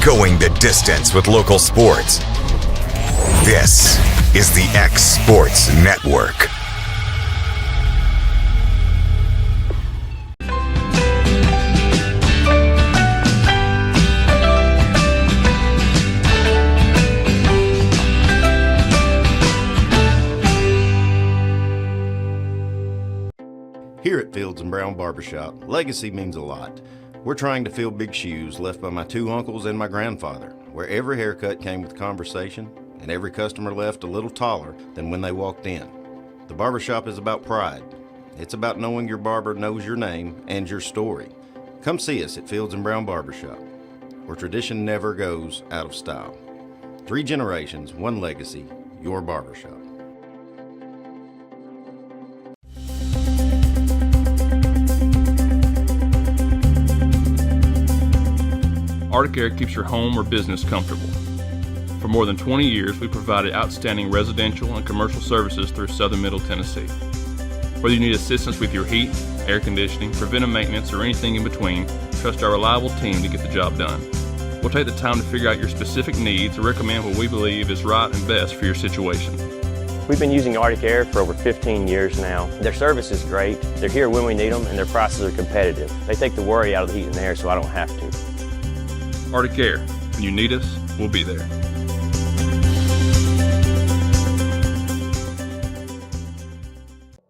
Going the distance with local sports. This is the X Sports Network. Here at Fields and Brown Barbershop, legacy means a lot. We're trying to fill big shoes left by my two uncles and my grandfather, where every haircut came with conversation and every customer left a little taller than when they walked in. The barbershop is about pride. It's about knowing your barber knows your name and your story. Come see us at Fields and Brown Barbershop, where tradition never goes out of style. 3 generations, 1 legacy, your barbershop. Arctic Air keeps your home or business comfortable. For more than 20 years, we've provided outstanding residential and commercial services through Southern Middle Tennessee. Whether you need assistance with your heat, air conditioning, preventive maintenance, or anything in between, trust our reliable team to get the job done. We'll take the time to figure out your specific needs and recommend what we believe is right and best for your situation. We've been using Arctic Air for over 15 years now. Their service is great, they're here when we need them, and their prices are competitive. They take the worry out of the heat and air so I don't have to. Arctic Air. When you need us, we'll be there.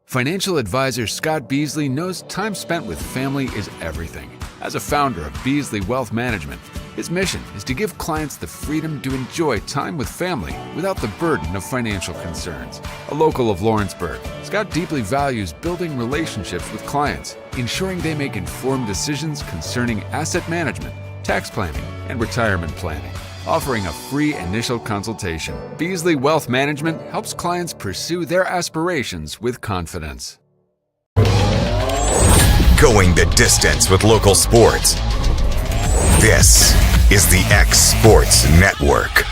Financial advisor Scott Beasley knows time spent with family is everything. As a founder of Beasley Wealth Management, his mission is to give clients the freedom to enjoy time with family without the burden of financial concerns. A local of Lawrenceburg, Scott deeply values building relationships with clients, ensuring they make informed decisions concerning asset management, tax planning, and retirement planning. Offering a free initial consultation, Beasley Wealth Management helps clients pursue their aspirations with confidence. Going the distance with local sports. This is the X Sports Network.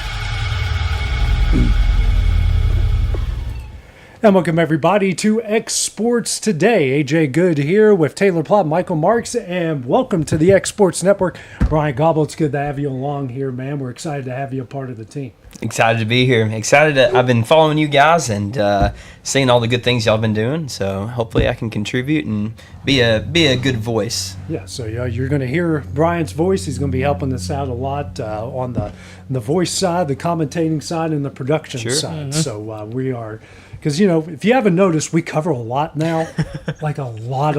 And welcome everybody to X Sports Today. AJ Good here with Taylor Plott, Michael Marks, and welcome to the X Sports Network. Brian Gobble, it's good to have you along here, man. We're excited to have you a part of the team. Excited to be here. I've been following you guys and seeing all the good things y'all been doing. So hopefully I can contribute and be a good voice. Yeah. So you're going to hear Brian's voice. He's going to be helping us out a lot on the voice side, the commentating side, and the production side. Mm-hmm. So we are. Because, if you haven't noticed, we cover a lot now, like a lot.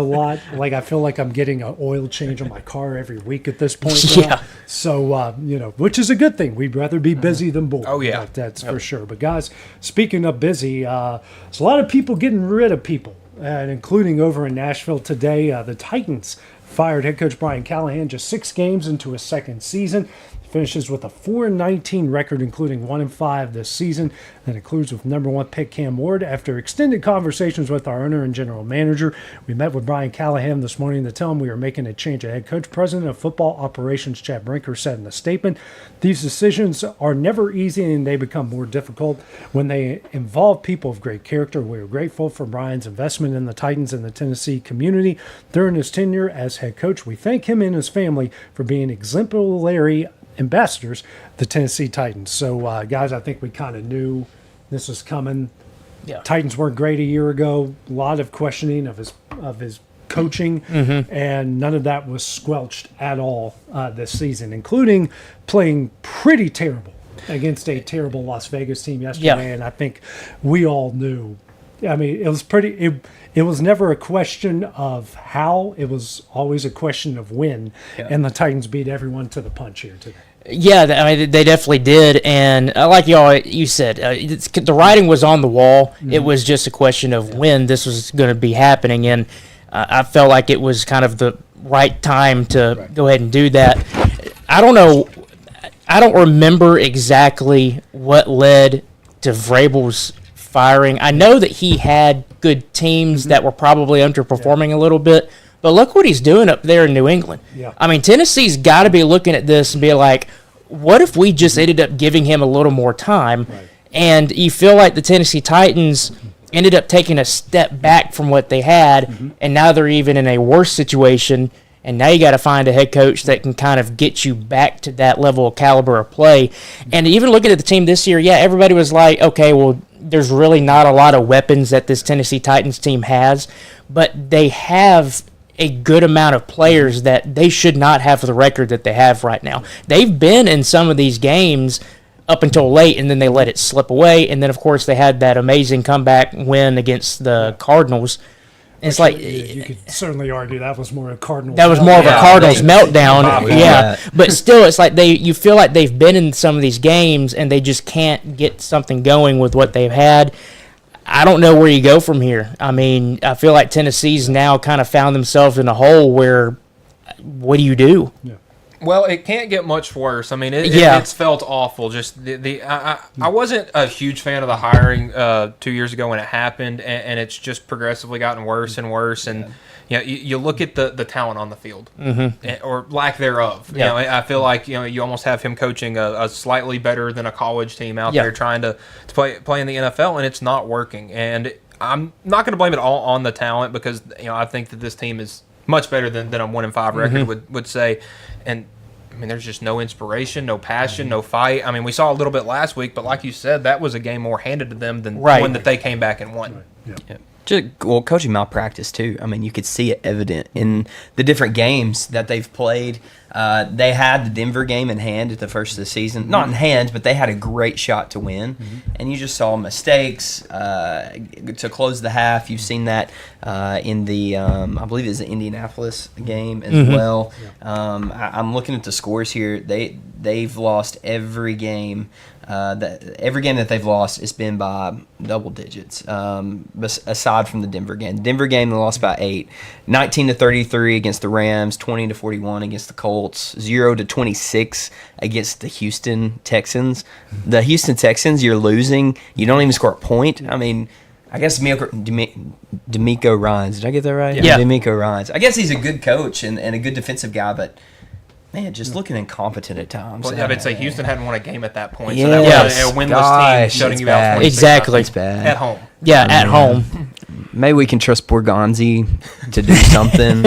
Like, I feel like I'm getting an oil change on my car every week at this point now. Yeah. So, which is a good thing. We'd rather be busy than bored. Oh, yeah. That's for sure. But, guys, speaking of busy, there's a lot of people getting rid of people, and including over in Nashville today. The Titans fired head coach Brian Callahan just 6 games into his second season. Finishes with a 4-19 record, including 1-5 this season. That includes with number 1 pick Cam Ward. After extended conversations with our owner and general manager, we met with Brian Callahan this morning to tell him we are making a change at head coach. President of Football Operations Chad Brinker said in a statement, "These decisions are never easy and they become more difficult when they involve people of great character. We are grateful for Brian's investment in the Titans and the Tennessee community during his tenure as head coach. We thank him and his family for being exemplary ambassadors, the Tennessee Titans." So, guys, I think we kind of knew this was coming. Yeah. Titans weren't great a year ago. A lot of questioning of his coaching, and none of that was squelched at all this season, including playing pretty terrible against a terrible Las Vegas team yesterday. Yeah. And I think we all knew. I mean, it was pretty. It was never a question of how. It was always a question of when. Yeah. And the Titans beat everyone to the punch here today. Yeah, I mean, they definitely did. And like you said, the writing was on the wall. Mm-hmm. It was just a question of when this was going to be happening. And I felt like it was kind of the right time to go ahead and do that. I don't know. I don't remember exactly what led to Vrabel's firing. I know that he had good teams that were probably underperforming a little bit, but look what he's doing up there in New England. Yeah. I mean, Tennessee's got to be looking at this and be like, what if we just ended up giving him a little more time? Right. And you feel like the Tennessee Titans ended up taking a step back from what they had, and now they're even in a worse situation. And now you got to find a head coach that can kind of get you back to that level of caliber of play. And even looking at the team this year, yeah, everybody was like, okay, well, there's really not a lot of weapons that this Tennessee Titans team has, but they have a good amount of players that they should not have the record that they have right now. They've been in some of these games up until late, and then they let it slip away. And then, of course, they had that amazing comeback win against the Cardinals. And it's like you could certainly argue that was more a Cardinals. That was more of a Cardinals meltdown. Probably, yeah, but still, it's like you feel like they've been in some of these games, and they just can't get something going with what they've had. I don't know where you go from here. I mean, I feel like Tennessee's now kind of found themselves in a hole where, what do you do? Yeah. Well, it can't get much worse. I mean, it's felt awful. Just I wasn't a huge fan of the hiring 2 years ago when it happened, and it's just progressively gotten worse and worse. And you look at the talent on the field, or lack thereof. Yeah. I feel like you almost have him coaching a slightly better than a college team out there trying to play in the NFL, and it's not working. And I'm not going to blame it all on the talent, because I think that this team is much better than a 1-5 record would say. And I mean, there's just no inspiration, no passion, no fight. I mean, we saw a little bit last week, but like you said, that was a game more handed to them than one that they came back and won. Yeah. Well, coaching malpractice too. I mean, you could see it evident in the different games that they've played. They had the Denver game in hand at the first of the season. Not in hand, but they had a great shot to win. And you just saw mistakes to close the half. You've seen that in the, I believe it's the Indianapolis game as well. I'm looking at the scores here. They've lost every game. Every game that they've lost has been by double digits, aside from the Denver game. The Denver game, they lost by 8. 19-33 against the Rams, 20-41 against the Colts, 0-26 against the Houston Texans. The Houston Texans, you're losing. You don't even score a point. I mean, I guess D'Amico Ryans. Did I get that right? Yeah. D'Amico Ryans. I guess he's a good coach and a good defensive guy, but man, just looking incompetent at times. Well, I would say Houston hadn't won a game at that point, Yeah. so that was Yes. a winless team shutting you out 26-0. Exactly. It's bad. At home. Yeah, at home. Maybe we can trust Borgonzi to do something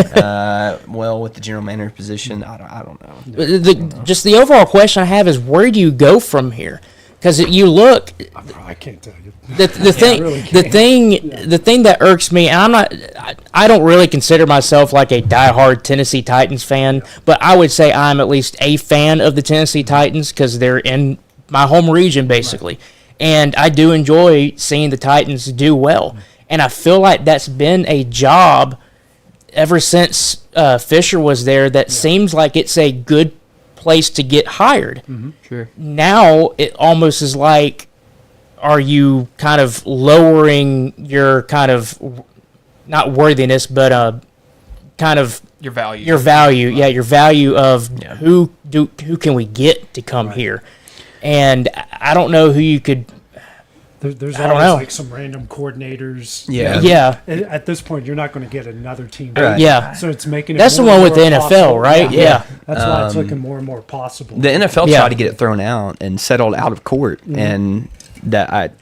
well with the general manager position. I don't know. Just the overall question I have is, where do you go from here? Because you look, I can't tell you. the thing that irks me, and I don't really consider myself like a diehard Tennessee Titans fan, but I would say I'm at least a fan of the Tennessee Titans because they're in my home region basically, and I do enjoy seeing the Titans do well, and I feel like that's been a job ever since Fisher was there. That seems like it's a good place to get hired. Sure. Now it almost is like, are you kind of lowering your kind of not worthiness, but kind of Your value. your value of who can we get to come here? And I don't know who you could. There's I don't always know. like some random coordinators. Yeah. At this point, you're not going to get another team. Right. Yeah. So it's making it That's the more one and with the more NFL, possible. right? Yeah. That's why it's looking more and more possible. The NFL Yeah. tried to get it thrown out and settled out of court, and that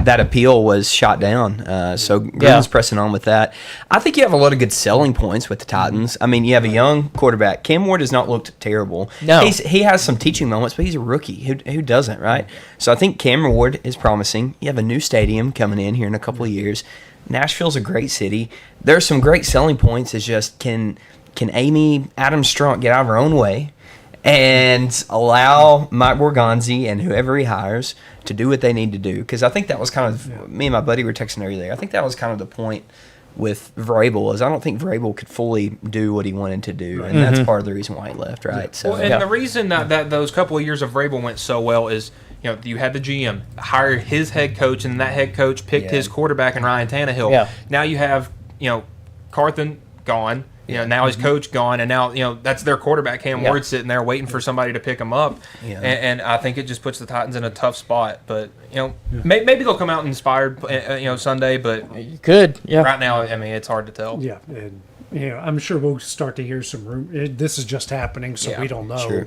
that appeal was shot down. So Gruden's pressing on with that. I think you have a lot of good selling points with the Titans. I mean, you have a young quarterback. Cam Ward has not looked terrible. No. He has some teaching moments, but he's a rookie. Who doesn't, right? So I think Cam Ward is promising. You have a new stadium coming in here in a couple of years. Nashville's a great city. There's some great selling points. It's just can Amy Adams Strunk get out of her own way and allow Mike Borgonzi and whoever he hires to do what they need to do? Because I think that was kind of, me and my buddy were texting earlier, I think that was kind of the point with Vrabel, is I don't think Vrabel could fully do what he wanted to do, and that's part of the reason why he left, right? So, Well, and the reason that those couple of years of Vrabel went so well is, you had the GM hire his head coach, and that head coach picked his quarterback in Ryan Tannehill. Yeah. Now you have, Carthen gone. Now his coach gone, and now that's their quarterback, Cam Ward, sitting there waiting for somebody to pick him up. Yeah. And I think it just puts the Titans in a tough spot. But maybe they'll come out inspired, Sunday. But You could. Yeah. right now, I mean, it's hard to tell. Yeah, and I'm sure we'll start to hear some this is just happening, so we don't know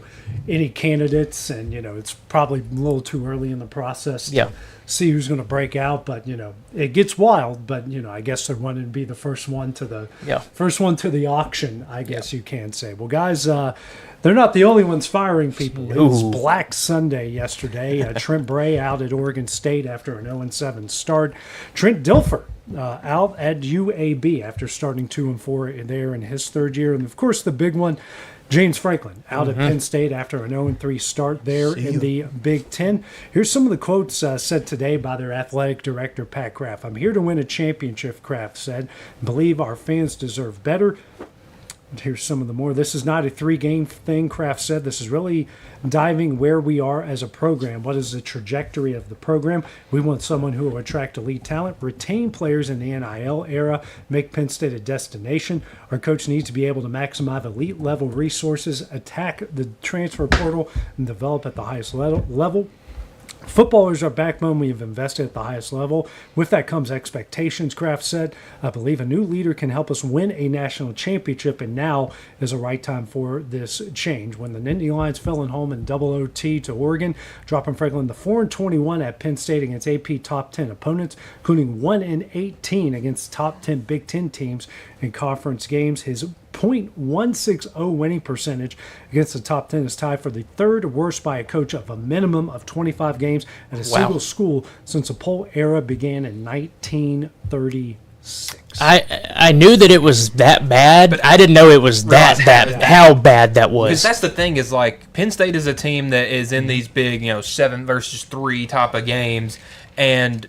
any candidates, and it's probably a little too early in the process to see who's going to break out. But it gets wild. But I guess they're wanting to be the first one to the auction. I guess you can say. Well, guys, they're not the only ones firing people. It was Black Sunday yesterday. Trent Bray out at Oregon State after an 0-7 start. Trent Dilfer out at UAB after starting 2-4 there in his third year. And, of course, the big one, James Franklin out at Penn State after an 0-3 start there in the Big Ten. Here's some of the quotes said today by their athletic director, Pat Kraft. "I'm here to win a championship," Kraft said. "Believe our fans deserve better." Here's some of the more. "This is not a 3-game thing," Kraft said. "This is really diving where we are as a program. What is the trajectory of the program? We want someone who will attract elite talent, retain players in the NIL era, make Penn State a destination. Our coach needs to be able to maximize elite level resources, attack the transfer portal, and develop at the highest level. Footballers are backbone. We have invested at the highest level. With that comes expectations," Kraft said. "I believe a new leader can help us win a national championship, and now is the right time for this change." When the Nittany Lions fell in home in double OT to Oregon, dropping Franklin to 4-21 at Penn State against AP top 10 opponents, including 1-18 against top 10 Big Ten teams in conference games. His .160 winning percentage against the top 10 is tied for the third worst by a coach of a minimum of 25 games at a single school since the poll era began in 1936. I knew that it was that bad, but I didn't know it was that how bad that was. Because that's the thing is, like, Penn State is a team that is in these big 7-versus-3 type of games, and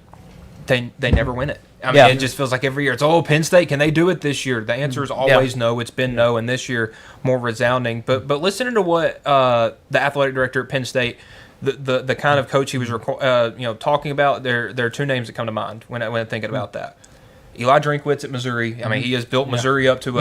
they never win it. I mean, it just feels like every year it's, Penn State, can they do it this year? The answer is always no. It's been no, and this year more resounding. But listening to what the athletic director at Penn State, the kind of coach he was talking about, there are two names that come to mind when I'm thinking about that. Eli Drinkwitz at Missouri. I mean, he has built Missouri up to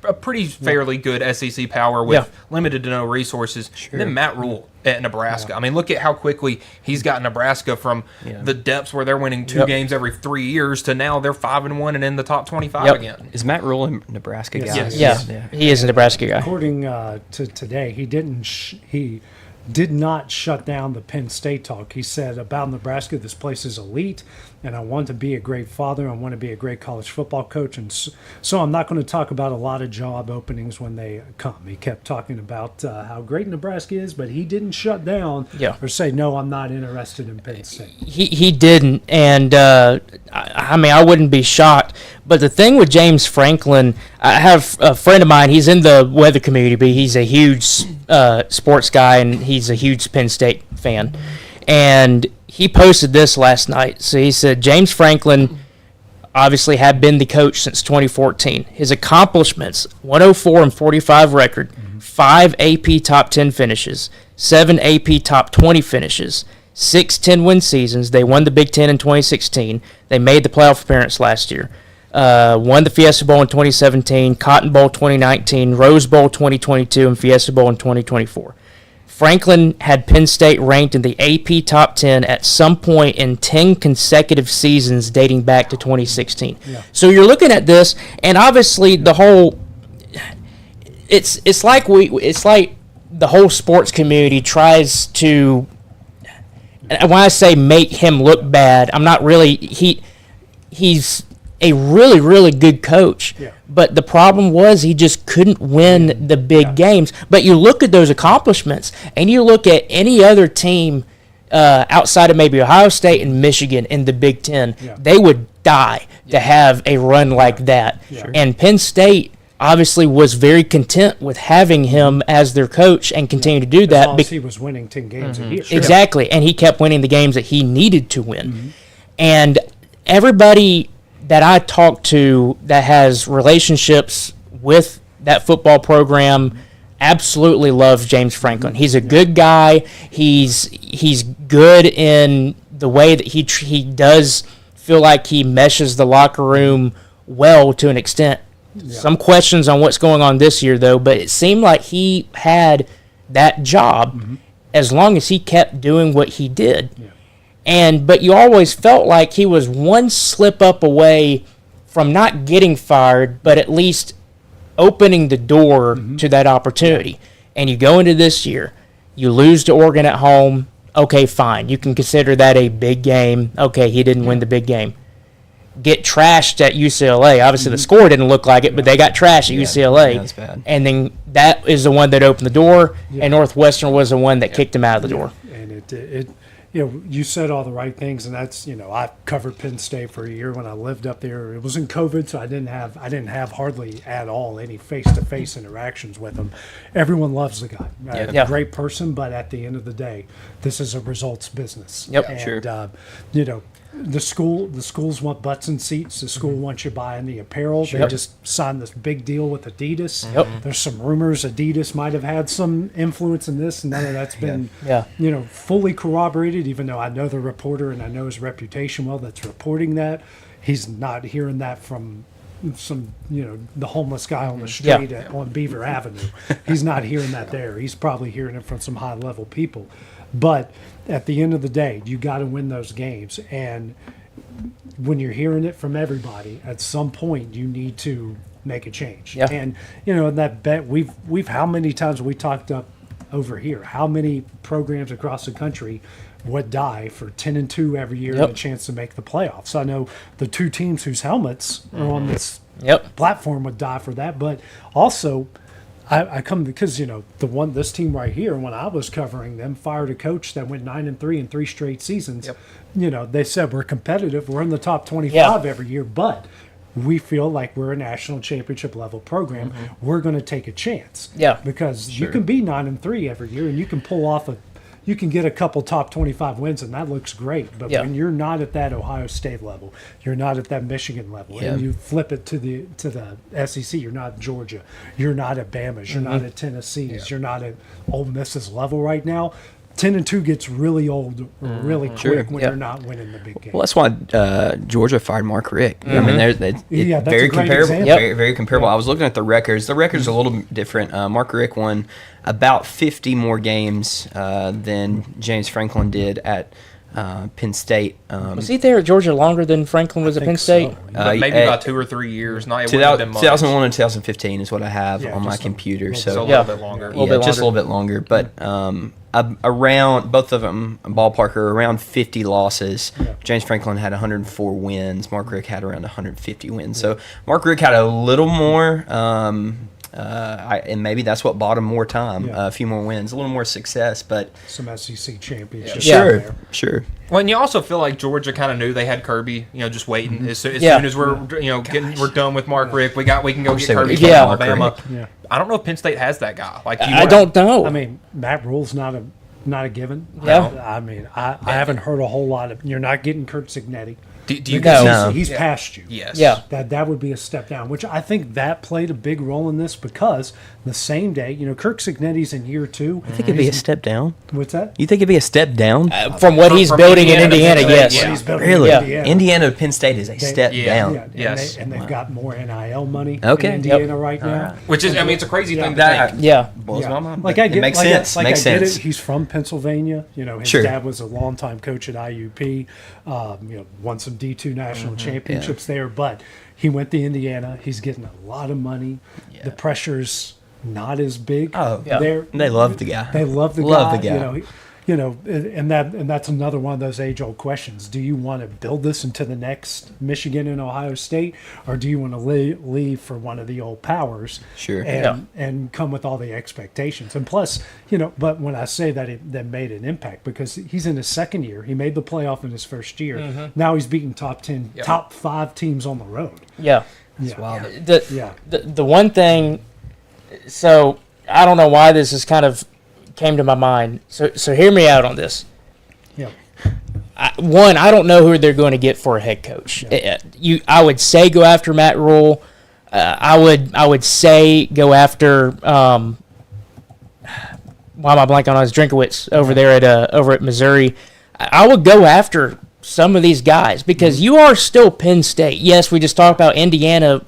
a pretty fairly good SEC power with limited to no resources. And then Matt Rule at Nebraska. I mean, look at how quickly he's got Nebraska from the depths where they're winning 2 games every 3 years to now they're 5-1 and in the top 25 again. Is Matt Rule a Nebraska guy? Yes. He is a Nebraska guy. According to today, he did not shut down the Penn State talk. He said about Nebraska, this place is elite, and I want to be a great father. I want to be a great college football coach. And so I'm not going to talk about a lot of job openings when they come. He kept talking about how great Nebraska is, but he didn't shut down or say, no, I'm not interested in Penn State. He didn't, and I mean, I wouldn't be shocked. But the thing with James Franklin, I have a friend of mine, he's in the weather community, but he's a huge sports guy, and he's a huge Penn State fan. And he posted this last night. So he said, James Franklin obviously had been the coach since 2014. His accomplishments, 104-45 record, 5 AP top 10 finishes, 7 AP top 20 finishes, 6 10-win seasons. They won the Big Ten in 2016. They made the playoff appearance last year. Won the Fiesta Bowl in 2017, Cotton Bowl 2019, Rose Bowl 2022, and Fiesta Bowl in 2024. Franklin had Penn State ranked in the AP Top 10 at some point in 10 consecutive seasons dating back to 2016. Yeah. So you're looking at this, and obviously the whole it's like the whole sports community tries to, when I say make him look bad, I'm not really he's a really, really good coach. Yeah. But the problem was he just couldn't win the big games. But you look at those accomplishments, and you look at any other team outside of maybe Ohio State and Michigan in the Big Ten, they would die to have a run like that. Yeah. And Penn State obviously was very content with having him as their coach and continue to do that. As long as he was winning 10 games a year. Exactly, and he kept winning the games that he needed to win. And everybody that I talk to that has relationships with that football program absolutely loves James Franklin. He's a good guy. He's good in the way that he does feel like he meshes the locker room well to an extent. Yeah. Some questions on what's going on this year, though, but it seemed like he had that job as long as he kept doing what he did. Yeah. But you always felt like he was one slip up away from not getting fired, but at least opening the door to that opportunity. And you go into this year, you lose to Oregon at home. Okay, fine. You can consider that a big game. Okay, he didn't win the big game. Get trashed at UCLA. Obviously, the score didn't look like it, but they got trashed at UCLA. Yeah, that's bad. And then that is the one that opened the door, and Northwestern was the one that kicked him out of the door. And it you said all the right things, and that's, I covered Penn State for a year when I lived up there. It was in COVID, so I didn't have hardly at all any face-to-face interactions with him. Everyone loves the guy. Great person, but at the end of the day, this is a results business. Yep, and, sure. The schools want butts and seats. The school wants you buying the apparel. They just signed this big deal with Adidas. There's some rumors Adidas might have had some influence in this, and none of that's been fully corroborated, even though I know the reporter and I know his reputation well that's reporting that. He's not hearing that from some, the homeless guy on the street on Beaver Avenue. He's not hearing that there. He's probably hearing it from some high-level people. But at the end of the day, you got to win those games. And when you're hearing it from everybody, at some point you need to make a change. Yeah. And, that bet, we've how many times we talked up over here, how many programs across the country would die for 10-2 every year and a chance to make the playoffs. I know the two teams whose helmets are on this platform would die for that, but also I come because this team right here, when I was covering them, fired a coach that went 9-3 in 3 straight seasons. They said we're competitive, we're in the top 25 every year, but we feel like we're a national championship level program. We're going to take a chance. Because you can be 9-3 every year, and you can pull off you can get a couple top 25 wins, and that looks great. But when you're not at that Ohio State level, you're not at that Michigan level, and you flip it to the SEC, you're not Georgia, you're not at Bama's, you're not at Tennessee's, you're not at Ole Miss's level right now. 10-2 gets really old really quick when you're not winning the big game. Well, that's why Georgia fired Mark Richt. I mean, that's very a great comparable. example. Very, very comparable. I was looking at the records. The records are a little different. Mark Richt won about 50 more games than James Franklin did at Penn State. Was he there at Georgia longer than Franklin was at Penn State? Maybe about 2 or 3 years. Not 2001 and 2015 is what I have on my computer. So a little bit longer. Just a little bit longer. But around both of them, ballpark, are around 50 losses. James Franklin had 104 wins. Mark Richt had around 150 wins. So Mark Richt had a little more. And maybe that's what bought him more time, a few more wins, a little more success, but some SEC championships. Sure. Well, and you also feel like Georgia kind of knew they had Kirby, just waiting. As soon as we're we're done with Mark Richt, we can go get Kirby from Alabama. I don't know if Penn State has that guy. I don't know. I mean, Matt Rule's not a given. Yeah. I haven't heard a whole lot of. You're not getting Kurt Signetti. Do you guys? No. He's past you. Yes. Yeah. That would be a step down, which I think that played a big role in this because the same day, Kirk Signetti's in year 2. You think it'd be a step down? What's that? You think it'd be a step down? From what he's building in Indiana, yes. Really? Indiana to Penn State is a step down. Yeah. Yes. And they've got more NIL money in Indiana right now. Which is, it's a crazy thing to That think. blows my mind. Like I get, it makes like sense. I, like makes I get sense. it. He's from Pennsylvania. His dad was a longtime coach at IUP. Won some D2 national championships there, but he went to Indiana. He's getting a lot of money. The pressure's not as big. They love the guy. They love the guy. And that's another one of those age-old questions. Do you want to build this into the next Michigan and Ohio State, or do you want to leave for one of the old powers? Sure. And come with all the expectations. And plus, but when I say that made an impact, because he's in his second year, he made the playoff in his first year. Now he's beating top 5 teams on the road. Yeah. It's wild. The one thing, so I don't know why this is kind of came to my mind. So hear me out on this. Yeah. I don't know who they're going to get for a head coach. I would say go after Matt Rule. I would say go after. Why am I blanking on his Drinkowitz over there over at Missouri? I would go after some of these guys because you are still Penn State. Yes, we just talked about Indiana.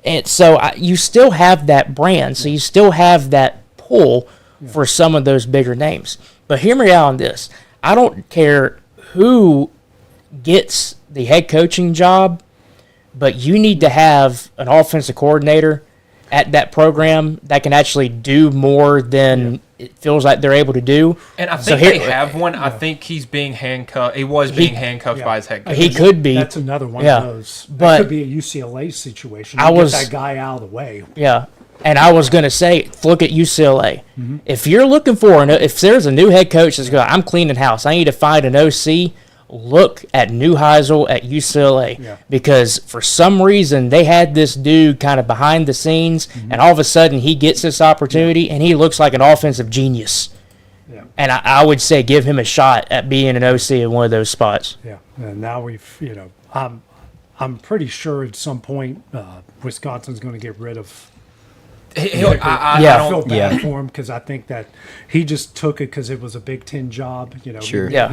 And so you still have that brand. So you still have that pull for some of those bigger names. But hear me out on this. I don't care who gets the head coaching job. but you need to have an offensive coordinator at that program that can actually do more than it feels like they're able to do. And I think they have one. I think he's being handcuffed. He was being handcuffed by his head coach. He could be. That's another one of those. But that could be a UCLA situation. Get that guy out of the way. Yeah. And I was going to say, look at UCLA. Mm-hmm. If you're looking if there's a new head coach that's going, I'm cleaning house, I need to find an OC, look at Neuheisel at UCLA. Because for some reason, they had this dude kind of behind the scenes, and all of a sudden he gets this opportunity, and he looks like an offensive genius. Yeah. And I would say give him a shot at being an OC in one of those spots. Yeah, and now I'm pretty sure at some point Wisconsin's going to get rid of. I feel bad for him because I think that he just took it because it was a Big Ten job. He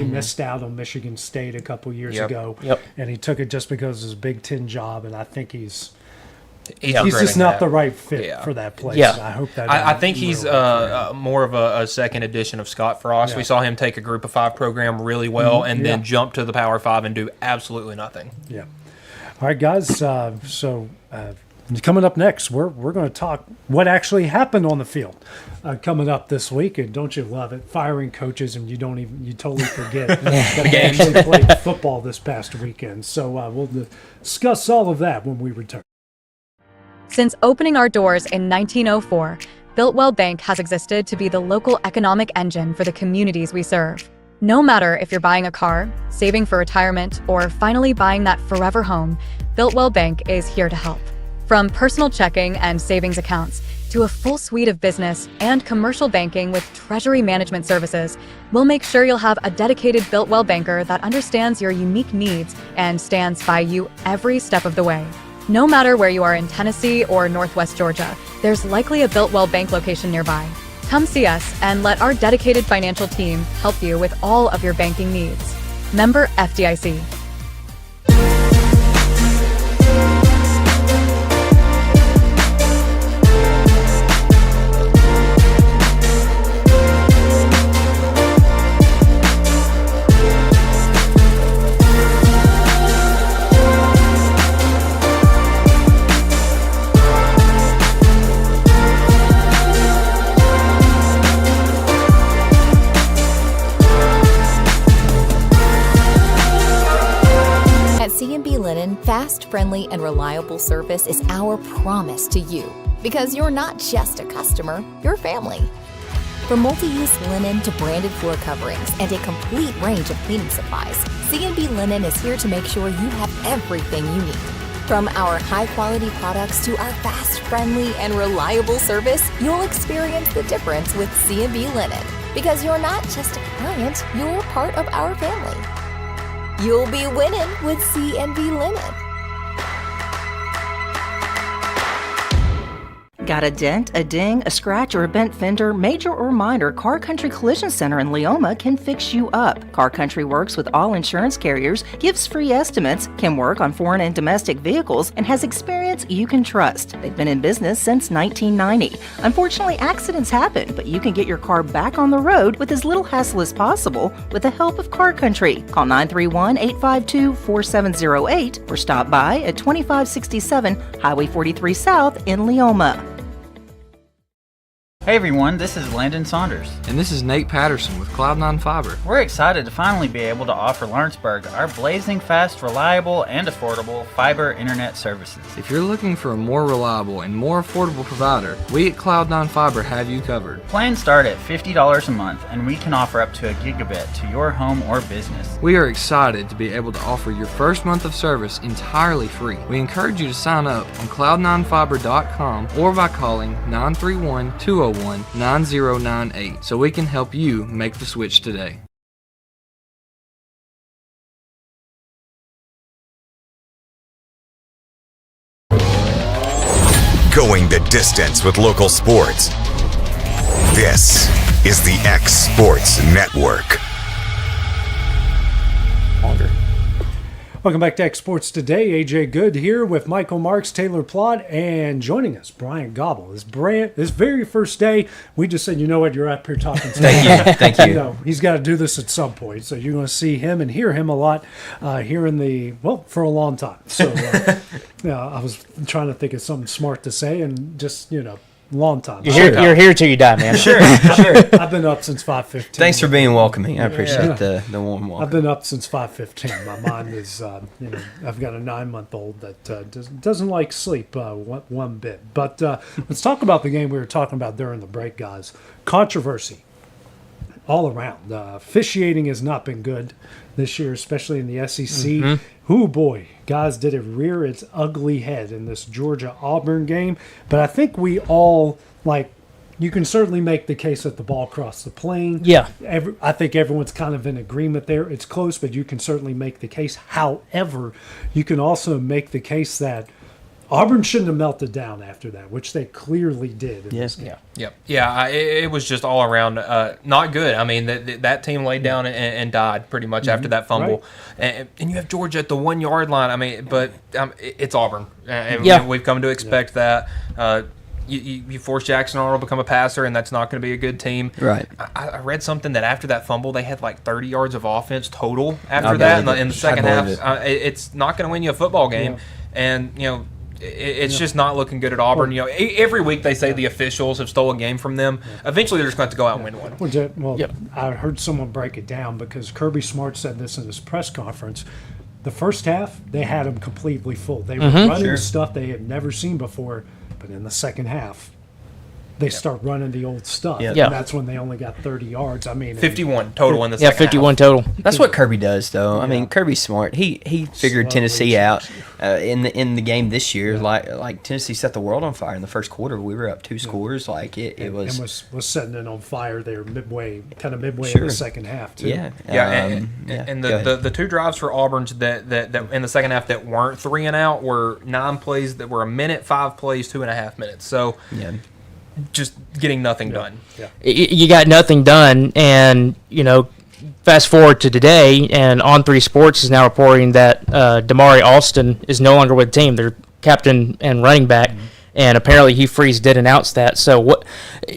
missed out on Michigan State a couple years ago, and he took it just because it was a Big Ten job. And I think he's just not the right fit for that place. Yeah. I hope that. I think he's more of a second edition of Scott Frost. We saw him take a Group of 5 program really well and then jump to the Power 5 and do absolutely nothing. Yeah. All right, guys. Coming up next, we're going to talk what actually happened on the field coming up this week. And don't you love it? Firing coaches and you totally forget that they actually played football this past weekend. So we'll discuss all of that when we return. Since opening our doors in 1904, Builtwell Bank has existed to be the local economic engine for the communities we serve. No matter if you're buying a car, saving for retirement, or finally buying that forever home, Builtwell Bank is here to help. From personal checking and savings accounts to a full suite of business and commercial banking with treasury management services, we'll make sure you'll have a dedicated Builtwell banker that understands your unique needs and stands by you every step of the way. No matter where you are in Tennessee or Northwest Georgia, there's likely a Builtwell Bank location nearby. Come see us and let our dedicated financial team help you with all of your banking needs. Member FDIC. Fast, friendly, and reliable service is our promise to you because you're not just a customer, you're family. From multi-use linen to branded floor coverings and a complete range of cleaning supplies, C&B Linen is here to make sure you have everything you need. From our high-quality products to our fast, friendly, and reliable service, you'll experience the difference with C&B Linen because you're not just a client, you're part of our family. You'll be winning with C&B Linen. Got a dent, a ding, a scratch, or a bent fender? Major or minor, Car Country Collision Center in Leoma can fix you up. Car Country works with all insurance carriers, gives free estimates, can work on foreign and domestic vehicles, and has experience you can trust. They've been in business since 1990. Unfortunately, accidents happen, but you can get your car back on the road with as little hassle as possible with the help of Car Country. Call 931-852-4708 or stop by at 2567 Highway 43 South in Leoma. Hey everyone, this is Landon Saunders. And this is Nate Patterson with Cloud9 Fiber. We're excited to finally be able to offer Lawrenceburg our blazing fast, reliable, and affordable fiber internet services. If you're looking for a more reliable and more affordable provider, we at Cloud9 Fiber have you covered. Plans start at $50 a month, and we can offer up to a gigabit to your home or business. We are excited to be able to offer your first month of service entirely free. We encourage you to sign up on cloud9fiber.com or by calling 931-201-9098 so we can help you make the switch today. Going the distance with local sports. This is the X Sports Network. Welcome back to X Sports Today. AJ Good here with Michael Marks, Taylor Plott, and joining us, Brian Gobble. This very first day, we just said, you know what, you're up here talking to Thank you. You know, he's got to do this at some point, so you're going to see him and hear him a lot for a long time. So I was trying to think of something smart to say and just, long time. You're here till you die, man. Sure. I've been up since 5:15. Thanks for being welcoming. I appreciate the warm welcome. I've been up since 5:15. My mind is, I've got a 9-month-old that doesn't like sleep one bit. But let's talk about the game we were talking about during the break, guys. Controversy all around. Officiating has not been good this year, especially in the SEC. Mm-hmm. Oh boy, guys, did it rear its ugly head in this Georgia-Auburn game. But I think we all, you can certainly make the case that the ball crossed the plane. Yeah. I think everyone's kind of in agreement there. It's close, but you can certainly make the case. However, you can also make the case that Auburn shouldn't have melted down after that, which they clearly did. Yes. Yeah. It was just all around not good. I mean, that team laid down and died pretty much after that fumble. Right. And you have Georgia at the 1 yard line. I mean, but it's Auburn. And we've come to expect that. You force Jackson Arnold to become a passer, and that's not going to be a good team. Right. I read something that after that fumble, they had 30 yards of offense total after that in the second half. It's not going to win you a football game. Yeah. And, it's just not looking good at Auburn. Every week they say the officials have stolen a game from them. Eventually, they're just going to have to go out and win one. I heard someone break it down because Kirby Smart said this in his press conference. The first half, they had them completely full. They were running stuff they had never seen before, but in the second half, they start running the old stuff. Yeah. And that's when they only got 30 yards. I mean, 51 total in the second 51 total. That's what Kirby does, though. Yeah. I mean, Kirby's smart. He figured Tennessee out in the game this year. Like Tennessee set the world on fire in the first quarter. We were up 2 scores. It was setting it on fire there midway in the second half too. Yeah. And the 2 drives for Auburn's that in the second half that weren't 3 and out were 9 plays that were a minute, 5 plays, 2.5 minutes. So just getting nothing done. Yeah. You got nothing done, and fast forward to today, and On3 Sports is now reporting that Damari Alston is no longer with the team. Their captain and running back, and apparently Hugh Freeze did announce that. So what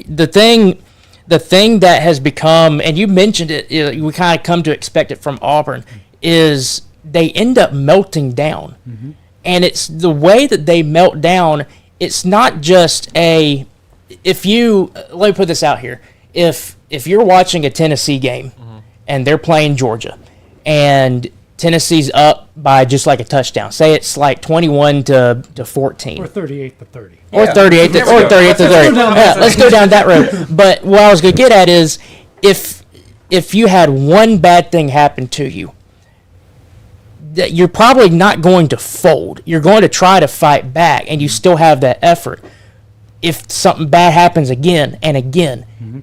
the thing that has become, and you mentioned it, we kind of come to expect it from Auburn, is they end up melting down, and it's the way that they melt down. It's not just let me put this out here. If you're watching a Tennessee game and they're playing Georgia and Tennessee's up by just a touchdown, say it's 21 to 14. Or 38 to 30. Or 38 to 30. Let's go down that road. But what I was going to get at is if you had one bad thing happen to you, that you're probably not going to fold. You're going to try to fight back, and you still have that effort. If something bad happens again and again,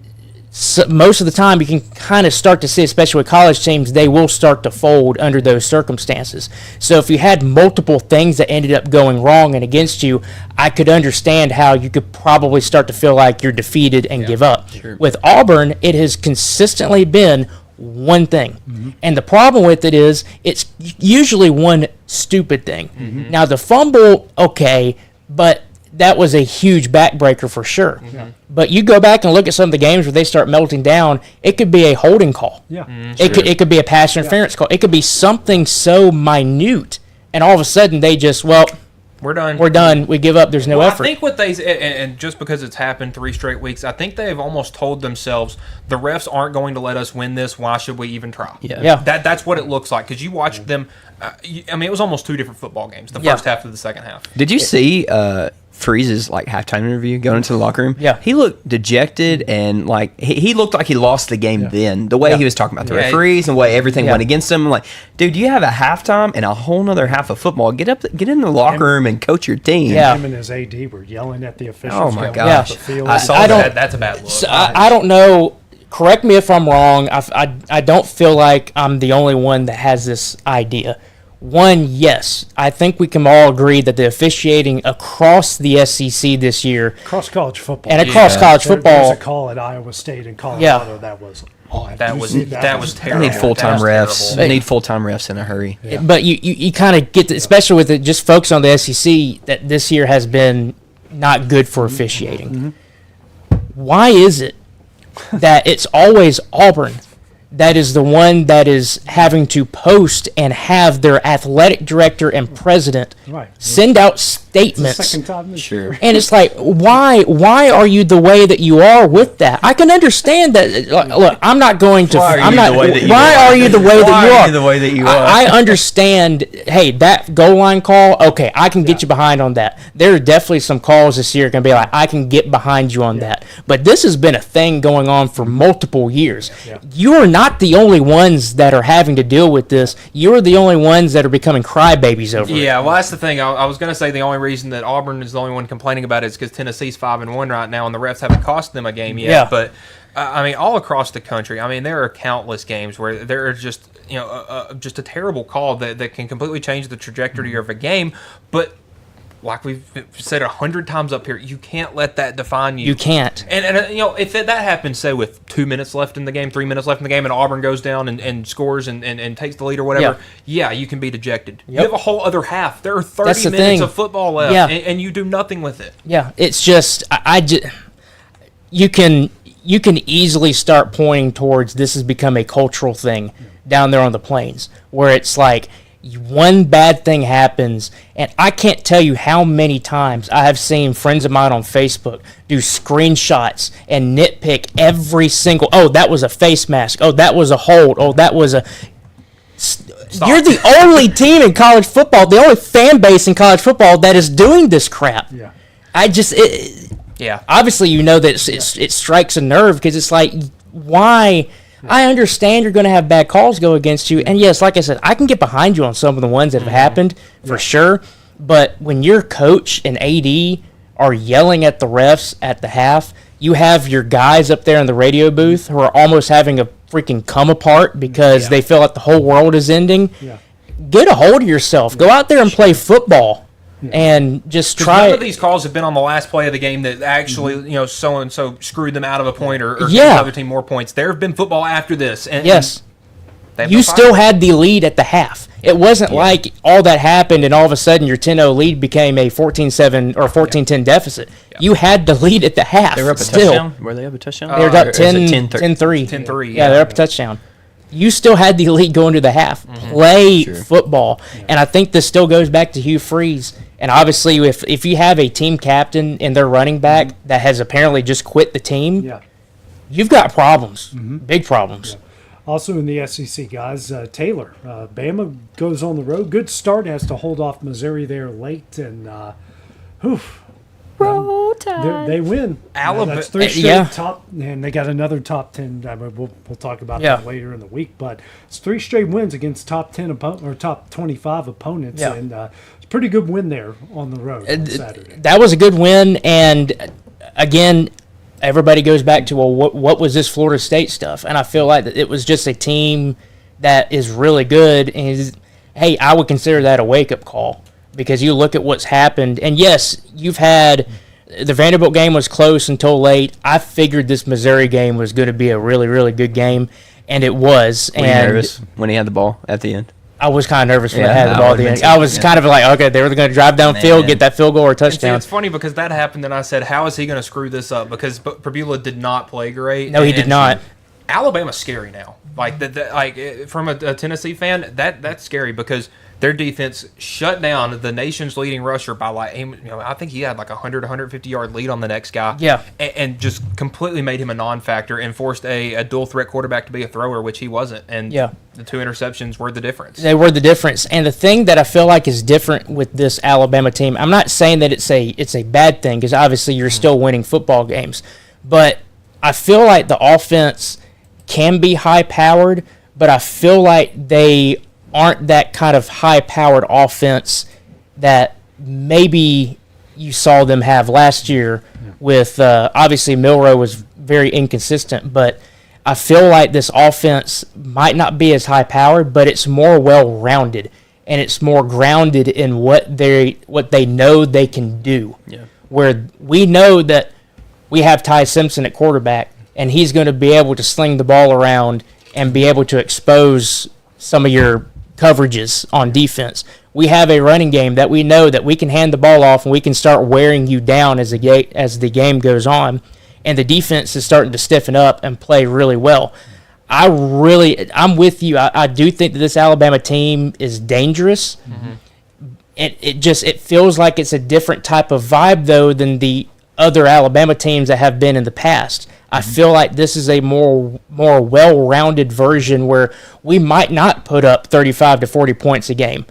so most of the time you can kind of start to see, especially with college teams, they will start to fold under those circumstances. So if you had multiple things that ended up going wrong and against you, I could understand how you could probably start to feel like you're defeated and give up. Sure. With Auburn, it has consistently been one thing. And the problem with it is it's usually one stupid thing. Now the fumble, okay, but that was a huge backbreaker for sure. But you go back and look at some of the games where they start melting down, it could be a holding call. It could be a pass interference call. It could be something so minute, and all of a sudden they just, we're done. We give up. There's no effort. I think what and just because it's happened 3 straight weeks, I think they've almost told themselves the refs aren't going to let us win this. Why should we even try? Yeah. That's what it looks like because you watched them. It was almost 2 different football games. The first half to the second half. Did you see Freeze's halftime interview going into the locker room? Yeah, he looked dejected and he looked like he lost the game. Then the way he was talking about the referees and the way everything went against him, dude, you have a halftime and a whole nother half of football. Get in the locker room and coach your team. Him and his AD were yelling at the officials. Oh my gosh, that's a bad look. So I don't know. Correct me if I'm wrong. I don't feel like I'm the only one that has this idea. One, yes, I think we can all agree that the officiating across the SEC this year, across college football, and across college football, there's a call at Iowa State and Colorado that was. That was terrible. I need full-time refs. terrible. I need full-time refs in a hurry. Yeah. But you kind of get, especially with it, just focus on the SEC, that this year has been not good for officiating. Why is it that it's always Auburn that is the one that is having to post and have their athletic director and president send out statements? It's the second time this year. And it's like, why are you the way that you are with that? I can understand that. Look, I'm not going to. Why are you the way that you are? I understand. Hey, that goal line call. Okay, I can get you behind on that. There are definitely some calls this year going to be like, I can get behind you on that. But this has been a thing going on for multiple years. You are not the only ones that are having to deal with this. You're the only ones that are becoming crybabies over it. Yeah, well, that's the thing. I was going to say the only reason that Auburn is the only one complaining about it is because Tennessee's 5-1 right now, and the refs haven't cost them a game yet. Yeah. But I mean, all across the country, I mean, there are countless games where there are just just a terrible call that can completely change the trajectory of a game. But like we've said 100 times up here, you can't let that define you. You can't. And if that happens, say with 2 minutes left in the game, 3 minutes left in the game, and Auburn goes down and scores and takes the lead or whatever, you can be dejected. You have a whole other half. There are 30 minutes of football left, and you do nothing with it. Yeah, it's just you can easily start pointing towards this has become a cultural thing down there on the plains, where it's like, one bad thing happens, and I can't tell you how many times I have seen friends of mine on Facebook do screenshots and nitpick every single, that was a face mask, that was a hold, that was a... Stop. You're the only team in college football, the only fan base in college football that is doing this crap. Yeah. Obviously, you know that it strikes a nerve, because it's like, why... I understand you're going to have bad calls go against you. And yes, like I said, I can get behind you on some of the ones that have happened for sure. But when your coach and AD are yelling at the refs at the half, you have your guys up there in the radio booth who are almost having a freaking come apart because they feel like the whole world is ending. Get a hold of yourself. Go out there and play football. And just try. None of these calls have been on the last play of the game that actually, so and so screwed them out of a point or gave the other team more points. There have been football after this. And you still had the lead at the half. It wasn't like all that happened and all of a sudden your 10-0 lead became a 14-7 or 14-10 deficit. You had the lead at the half. They were up a touchdown? Were they up a touchdown? They were up 10-3. 10-3. Yeah, they're up a touchdown. You still had the lead going to the half. Play football. And I think this still goes back to Hugh Freeze. And obviously, if you have a team captain and their running back that has apparently just quit the team, you've got problems, big problems. Also in the SEC, guys, Taylor, Bama goes on the road. Good start, has to hold off Missouri there late, and Roll Tide. They win. Alabama, that's 3 straight top, and they got another top 10. I mean, we'll talk about that later in the week, but it's 3 straight wins against top 10 or top 25 opponents, and it's a pretty good win there on the road on Saturday. That was a good win, and again, everybody goes back to, well, what was this Florida State stuff? And I feel like that it was just a team that is really good, and hey, I would consider that a wake-up call. Because you look at what's happened, and yes, you've had the Vanderbilt game was close until late. I figured this Missouri game was going to be a really, really good game, and it was. Were you nervous when he had the ball at the end? I was kind of nervous when I had the ball at the end. I was kind of like, okay, they were going to drive downfield, get that field goal or touchdown. It's funny because that happened, and I said, how is he going to screw this up? Because Pabula did not play great. No, he did not. Alabama's scary now. From a Tennessee fan, that's scary because their defense shut down the nation's leading rusher by I think he had like 100, 150-yard lead on the next guy. Yeah. And just completely made him a non-factor and forced a dual-threat quarterback to be a thrower, which he wasn't. And the 2 interceptions were the difference. They were the difference. And the thing that I feel like is different with this Alabama team, I'm not saying that it's a bad thing because obviously you're still winning football games. But I feel like the offense can be high-powered, but I feel like they aren't that kind of high-powered offense that maybe you saw them have last year with, obviously Milroe was very inconsistent, but I feel like this offense might not be as high-powered, but it's more well-rounded. and it's more grounded in what they know they can do. Yeah. Where we know that we have Ty Simpson at quarterback, and he's going to be able to sling the ball around and be able to expose some of your coverages on defense. We have a running game that we know that we can hand the ball off and we can start wearing you down as the game goes on, and the defense is starting to stiffen up and play really well. I'm with you. I do think that this Alabama team is dangerous. Mm-hmm. It feels like it's a different type of vibe, though, than the other Alabama teams that have been in the past. I feel like this is a more well-rounded version where we might not put up 35 to 40 points a game,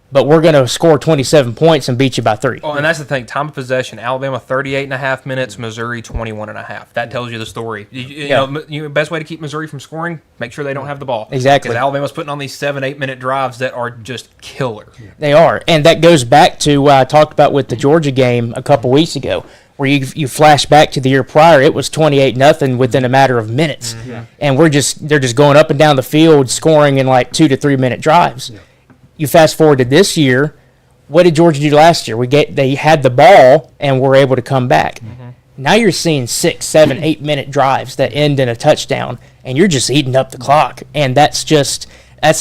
but we're going to score 27 points and beat you by 3. Oh, and that's the thing. Time of possession, Alabama 38.5 minutes, Missouri 21.5. That tells you the story. You know, best way to keep Missouri from scoring, make sure they don't have the ball. Exactly. Because Alabama's putting on these 7-8 minute drives that are just killer. They are, and that goes back to what I talked about with the Georgia game a couple weeks ago, where you flash back to the year prior, it was 28-0 within a matter of minutes, and they're just going up and down the field, scoring in like 2 to 3 minute drives. Yeah. You fast forward to this year, what did Georgia do last year? They had the ball and were able to come back. Mm-hmm. Now you're seeing 6, 7, 8 minute drives that end in a touchdown, and you're just eating up the clock. And that's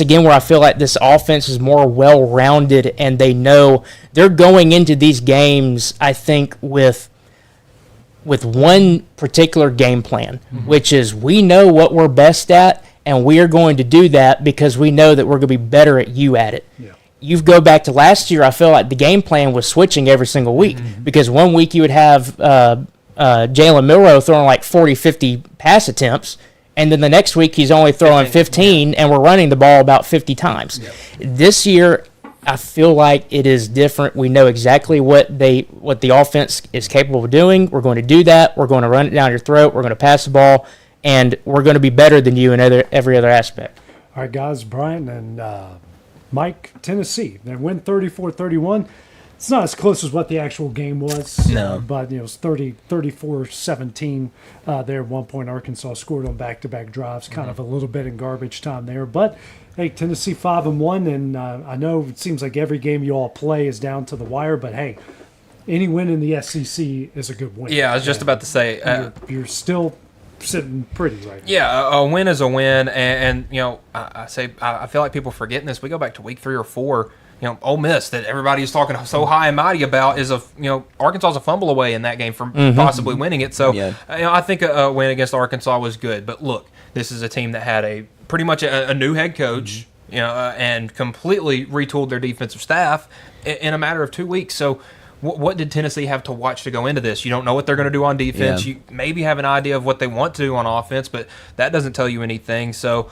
again where I feel like this offense is more well-rounded, and they know they're going into these games, I think, with one particular game plan, which is we know what we're best at, and we are going to do that because we know that we're going to be better at you at it. Yeah. You go back to last year, I feel like the game plan was switching every single week because one week you would have Jalen Milroe throwing like 40, 50 pass attempts, and then the next week he's only throwing 15, and we're running the ball about 50 times. Yeah. This year, I feel like it is different. We know exactly what the offense is capable of doing. We're going to do that. We're going to run it down your throat. We're going to pass the ball, and we're going to be better than you in every other aspect. All right, guys, Brian and Mike, Tennessee. They win 34-31. It's not as close as what the actual game was. No. But it was 34-17 there at one point. Arkansas scored on back-to-back drives, kind of a little bit in garbage time there. But, hey, Tennessee 5-1, and I know it seems like every game you all play is down to the wire, but, hey, any win in the SEC is a good win. Yeah, I was just about to say. You're still sitting pretty right now. Yeah, a win is a win, and you know, I feel like people forgetting this. We go back to week 3 or 4. You know, Ole Miss that everybody is talking so high and mighty about is Arkansas's a fumble away in that game from possibly winning it. So I think a win against Arkansas was good. But look, this is a team that had pretty much a new head coach, and completely retooled their defensive staff in a matter of 2 weeks. So what did Tennessee have to watch to go into this? You don't know what they're going to do on defense. Yeah. You maybe have an idea of what they want to do on offense, but that doesn't tell you anything. So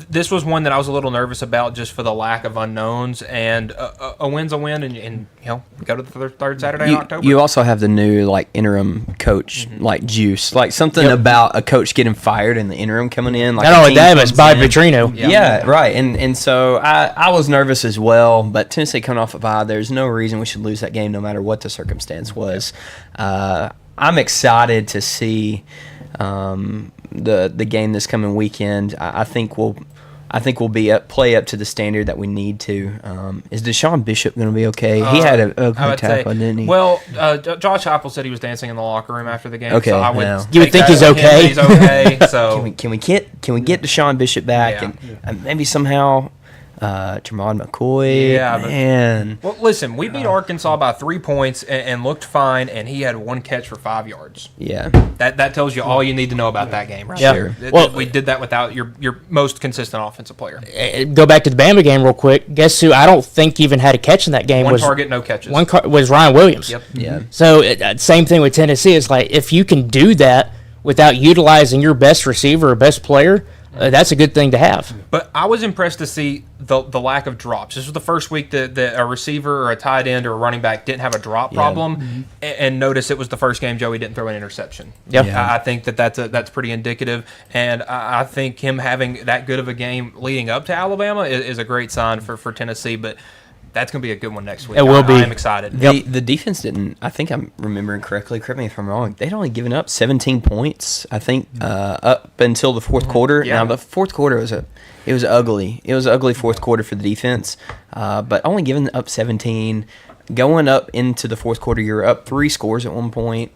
this was one that I was a little nervous about just for the lack of unknowns, and a win's a win, and go to the third Saturday in October. You also have the new interim coach juice, something about a coach getting fired and the interim coming in. Not only that, but it's Bobby Petrino. Yeah, right. And so I was nervous as well, but Tennessee coming off a bye, there's no reason we should lose that game no matter what the circumstance was. I'm excited to see the game this coming weekend. I think we'll play up to the standard that we need to. Is Deshaun Bishop going to be okay? He had a good tackle, didn't he? Well, Josh Heupel said he was dancing in the locker room after the game. Okay, so I would you would think he's okay. He's okay. So can we get Deshaun Bishop back and maybe somehow Tremont McCoy? Yeah, man. Well, listen, we beat Arkansas by 3 points and looked fine, and he had one catch for 5 yards. Yeah. That tells you all you need to know about that game, right? Yeah. Sure. Well, we did that without your most consistent offensive player. Go back to the Bama game real quick. Guess who I don't think even had a catch in that game? One target, no catches. Was Ryan Williams. Yep. Yeah. So same thing with Tennessee. It's like if you can do that without utilizing your best receiver or best player, that's a good thing to have. But I was impressed to see the lack of drops. This was the first week that a receiver or a tight end or a running back didn't have a drop problem. And notice it was the first game Joey didn't throw an interception. Yep. I think that's pretty indicative. And I think him having that good of a game leading up to Alabama is a great sign for Tennessee. But That's going to be a good one next week. It will be. I'm excited. The defense didn't. I think I'm remembering correctly. Correct me if I'm wrong. They'd only given up 17 points. I think up until the fourth quarter. Yeah. Now the fourth quarter was ugly. It was an ugly fourth quarter for the defense. But only giving up 17. Going up into the fourth quarter, you're up 3 scores at one point.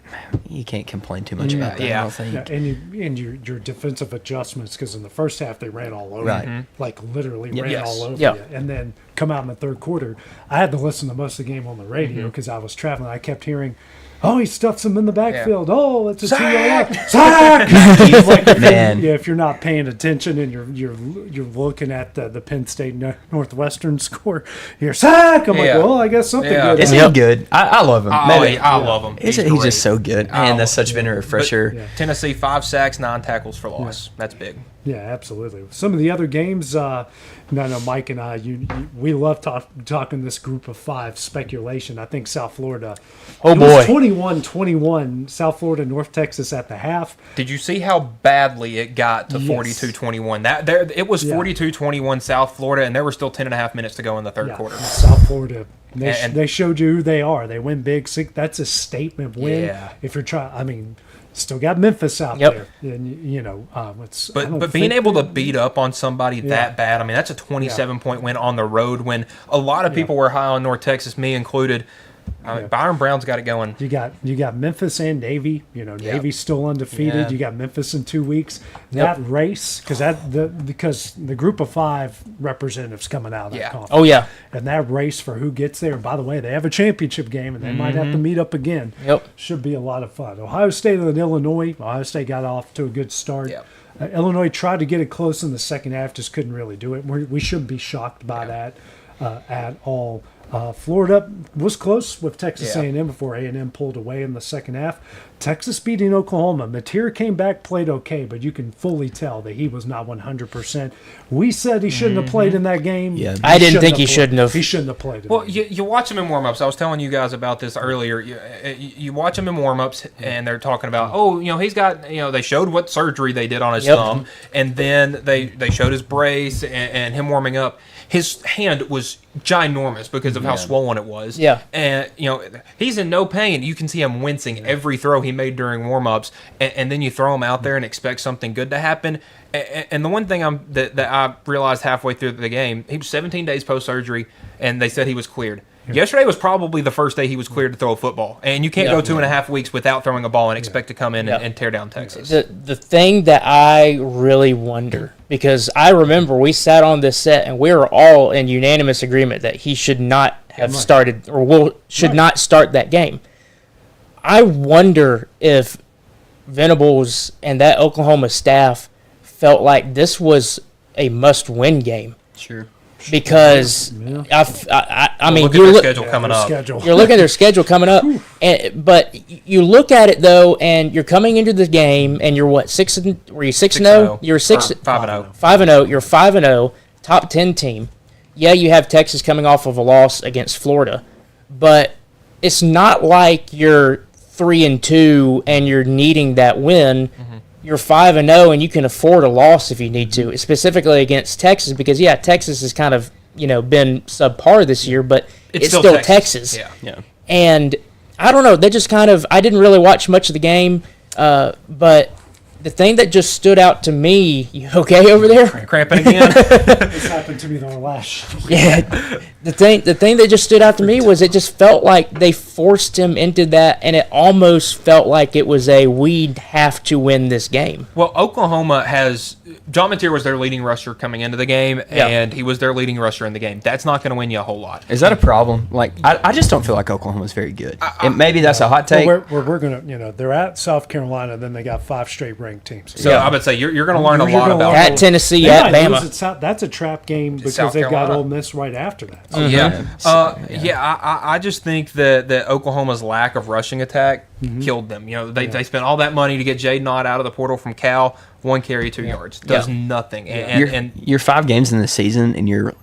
You can't complain too much about that. I don't think. Yeah, and your defensive adjustments, because in the first half they ran all over you, like literally ran all over you, and then come out in the third quarter. I had to listen to most of the game on the radio because I was traveling. I kept hearing, "Oh, he stuffs him in the backfield. Oh, it's a 2-yard sack!" If you're not paying attention and you're looking at the Penn State Northwestern score, you're sack. I'm like, well, I guess something good. Isn't he good? I love him. I love him. He's just so good. Man, that's such been a refresher. But Tennessee 5 sacks, 9 tackles for loss. That's big. Yeah, absolutely. Some of the other games, Mike and I, we love talking this group of 5 speculation. I think South Florida. Oh, boy. 21-21, South Florida, North Texas at the half. Did you see how badly it got to 42-21? It was 42-21 South Florida, and there were still 10.5 minutes to go in the third quarter. South Florida, they showed you who they are. They win big. That's a statement win. Yeah. If you're trying, still got Memphis out there, and but being able to beat up on somebody that bad, that's a 27-point win on the road when a lot of people were high on North Texas, me included. Byron Brown's got it going. You got Memphis and Navy. Navy's still undefeated. Yeah. You got Memphis in 2 weeks. That race, because the group of 5 representatives coming out of that conference. Oh yeah, and that race for who gets there. And by the way, they have a championship game, and they might have to meet up again. Yep, should be a lot of fun. Ohio State and Illinois. Ohio State got off to a good start. Yep. Illinois tried to get it close in the second half, just couldn't really do it. We shouldn't be shocked by that at all. Florida was close with Texas A&M before A&M pulled away in the second half. Texas beating Oklahoma. Mateer came back, played okay, but you can fully tell that he was not 100%. We said he shouldn't have played in that game. Yeah, I didn't think he shouldn't have. He shouldn't have played. Well, you watch him in warm-ups. I was telling you guys about this earlier. You watch him in warm-ups, and they're talking about, he's got, they showed what surgery they did on his thumb, and then they showed his brace and him warming up. His hand was ginormous because of how swollen it was. Yeah. And, he's in no pain. You can see him wincing every throw he made during warm-ups, and then you throw him out there and expect something good to happen. And the one thing that I realized halfway through the game, he was 17 days post-surgery, and they said he was cleared. Yesterday was probably the first day he was cleared to throw a football. And you can't go 2.5 weeks without throwing a ball and expect to come in and tear down Texas. The thing that I really wonder, because I remember we sat on this set and we were all in unanimous agreement that he should not have started or should not start that game. I wonder if Venables and that Oklahoma staff felt like this was a must-win game. Sure. Because I mean, you're looking at their schedule coming up. You're looking at their schedule coming up, but you look at it though, and you're coming into the game, and you're what 6-0? Were you 6-0? You're 5-0. 5-0. You're 5-0, top 10 team. Yeah, you have Texas coming off of a loss against Florida, but it's not like you're 3-2 and you're needing that win. You're 5-0 and you can afford a loss if you need to, specifically against Texas, because Texas has kind of been subpar this year, but it's still Texas. Yeah. And I don't know, they just I didn't really watch much of the game, but the thing that just stood out to me, you okay over there? Cramping again? This happened to me the last. Yeah. The thing that just stood out to me was it just felt like they forced him into that, and it almost felt like it was we'd have to win this game. Well, Oklahoma has John Mateer was their leading rusher coming into the game, and he was their leading rusher in the game. That's not going to win you a whole lot. Is that a problem? Like, I just don't feel like Oklahoma's very good. And maybe that's a hot take. Well, we're going to, they're at South Carolina, then they got 5 straight ranked teams. So I would say you're going to learn a lot about at Tennessee, at Bama. That's a trap game because they've got Ole Miss right after that. So. I just think that Oklahoma's lack of rushing attack killed them. They spent all that money to get Jay Nott out of the portal from Cal. 1 carry, 2 yards. Does nothing. And you're 5 games in the season, and your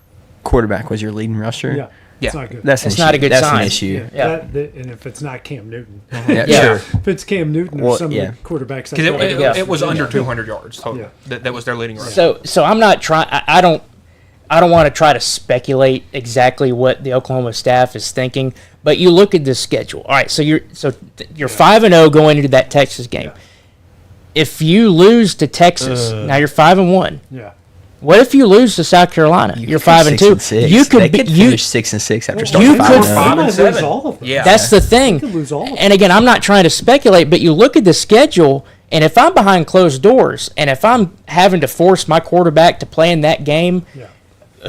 quarterback was your leading rusher. Yeah. It's not good. That's not a good sign. That's an issue. And if it's not Cam Newton. Sure. If it's Cam Newton or some of the quarerbacks. Because it was under 200 yards total. That was their leading rusher. So I'm not trying. I don't. I don't want to try to speculate exactly what the Oklahoma staff is thinking, but you look at this schedule. All right, so you're 5-0 going into that Texas game. Yeah. If you lose to Texas, now you're 5-1. Yeah. What if you lose to South Carolina? You're 5-2. You could finish 6-6 after starting you could 5-7. All of them. Yeah. That's the thing. You could lose all of them. And again, I'm not trying to speculate, but you look at the schedule, and if I'm behind closed doors, and if I'm having to force my quarterback to play in that game,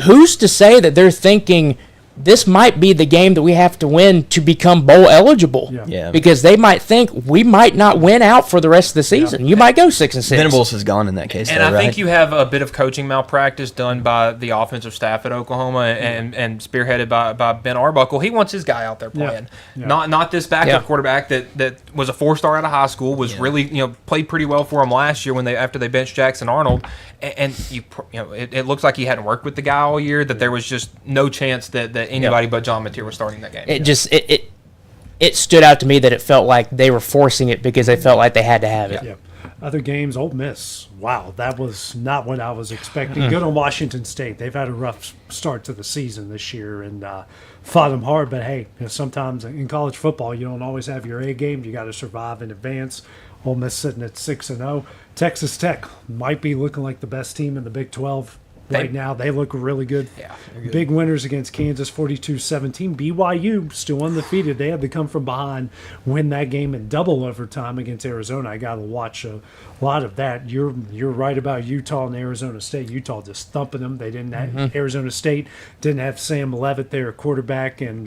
who's to say that they're thinking this might be the game that we have to win to become bowl eligible? Yeah. Because they might think we might not win out for the rest of the season. You might go 6-6. Venables is gone in that case, And though, I right? think you have a bit of coaching malpractice done by the offensive staff at Oklahoma and spearheaded by Ben Arbuckle. He wants his guy out there playing. Not this backup quarterback that was a 4-star out of high school, was really, played pretty well for him last year after they benched Jackson Arnold. And it looks like he hadn't worked with the guy all year, that there was just no chance that anybody but John Mateer was starting that game. It stood out to me that it felt like they were forcing it because they felt like they had to have it. Yeah. Other games, Ole Miss. Wow, that was not what I was expecting. Good on Washington State. They've had a rough start to the season this year and fought them hard. But hey, sometimes in college football, you don't always have your A game. You got to survive in advance. Ole Miss sitting at 6-0. Texas Tech might be looking like the best team in the Big 12 right now. They look really good. Yeah, big winners against Kansas, 42-17. BYU still undefeated. They had to come from behind, win that game in double overtime against Arizona. I got to watch a lot of that. You're right about Utah and Arizona State. Utah just thumping them. They didn't have Arizona State didn't have Sam Levitt there, quarterback, and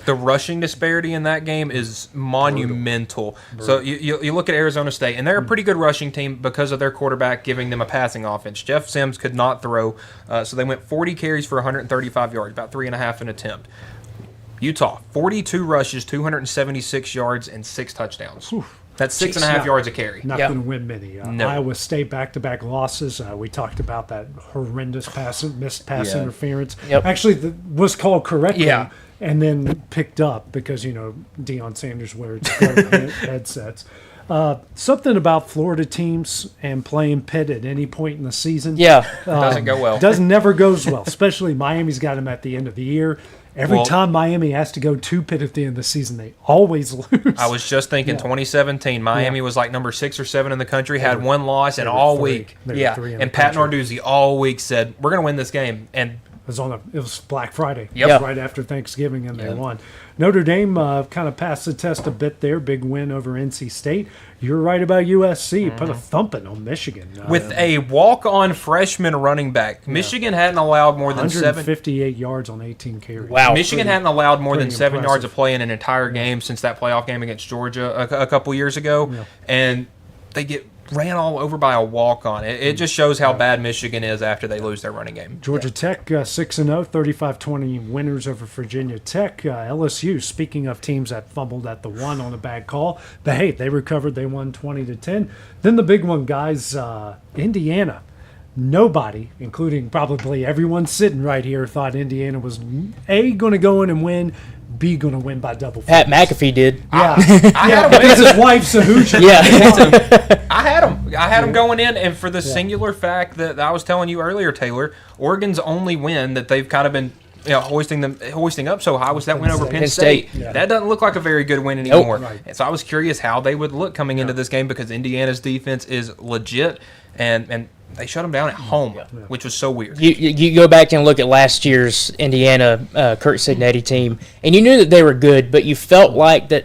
the rushing disparity in that game is monumental. So you look at Arizona State, and they're a pretty good rushing team because of their quarterback giving them a passing offense. Jeff Sims could not throw. So they went 40 carries for 135 yards, about 3.5 an attempt. Utah, 42 rushes, 276 yards, and 6 touchdowns. That's 6.5 yards a carry. Not going to win many. No. Iowa State back-to-back losses. We talked about that horrendous missed pass interference. Actually, was called correctly and then picked up because, Deion Sanders wears headsets. Something about Florida teams and playing Pitt at any point in the season. Doesn't go well. Never goes well, especially Miami's got them at the end of the year. Every time Miami has to go to Pitt at the end of the season, they always lose. I was just thinking 2017, Miami was like number 6 or 7 in the country, had one loss, and all week. And Pat Narduzzi all week said, we're going to win this game. And it was Black Friday. Yep. Right after Thanksgiving, and they won. Notre Dame kind of passed the test a bit there. Big win over NC State. You're right about USC. Put a thumping on Michigan. With a walk-on freshman running back. Michigan hadn't allowed more than 158 yards on 18 carries. Wow. Michigan hadn't allowed more than 7 impressive. yards of play in an entire game since that playoff game against Georgia a couple years ago. And they get ran all over by a walk-on. It just shows how bad Michigan is after they lose their running game. Georgia Tech 6-0, 35-20 winners over Virginia Tech. LSU, speaking of teams that fumbled at the one on a bad call, but hey, they recovered. They won 20-10. Then the big one, guys, Indiana. Nobody, including probably everyone sitting right here, thought Indiana was A, going to go in and win, B, going to win by double figures. Pat McAfee did. I had him because his wife's a Hoosier. I had him going in, and for the singular fact that I was telling you earlier, Taylor, Oregon's only win that they've kind of been hoisting up so high was that win over Penn State. That doesn't look like a very good win anymore. And so I was curious how they would look coming into this game because Indiana's defense is legit, and they shut them down at home, which was so weird. You go back and look at last year's Indiana Kurt Signetti team, and you knew that they were good, but you felt like that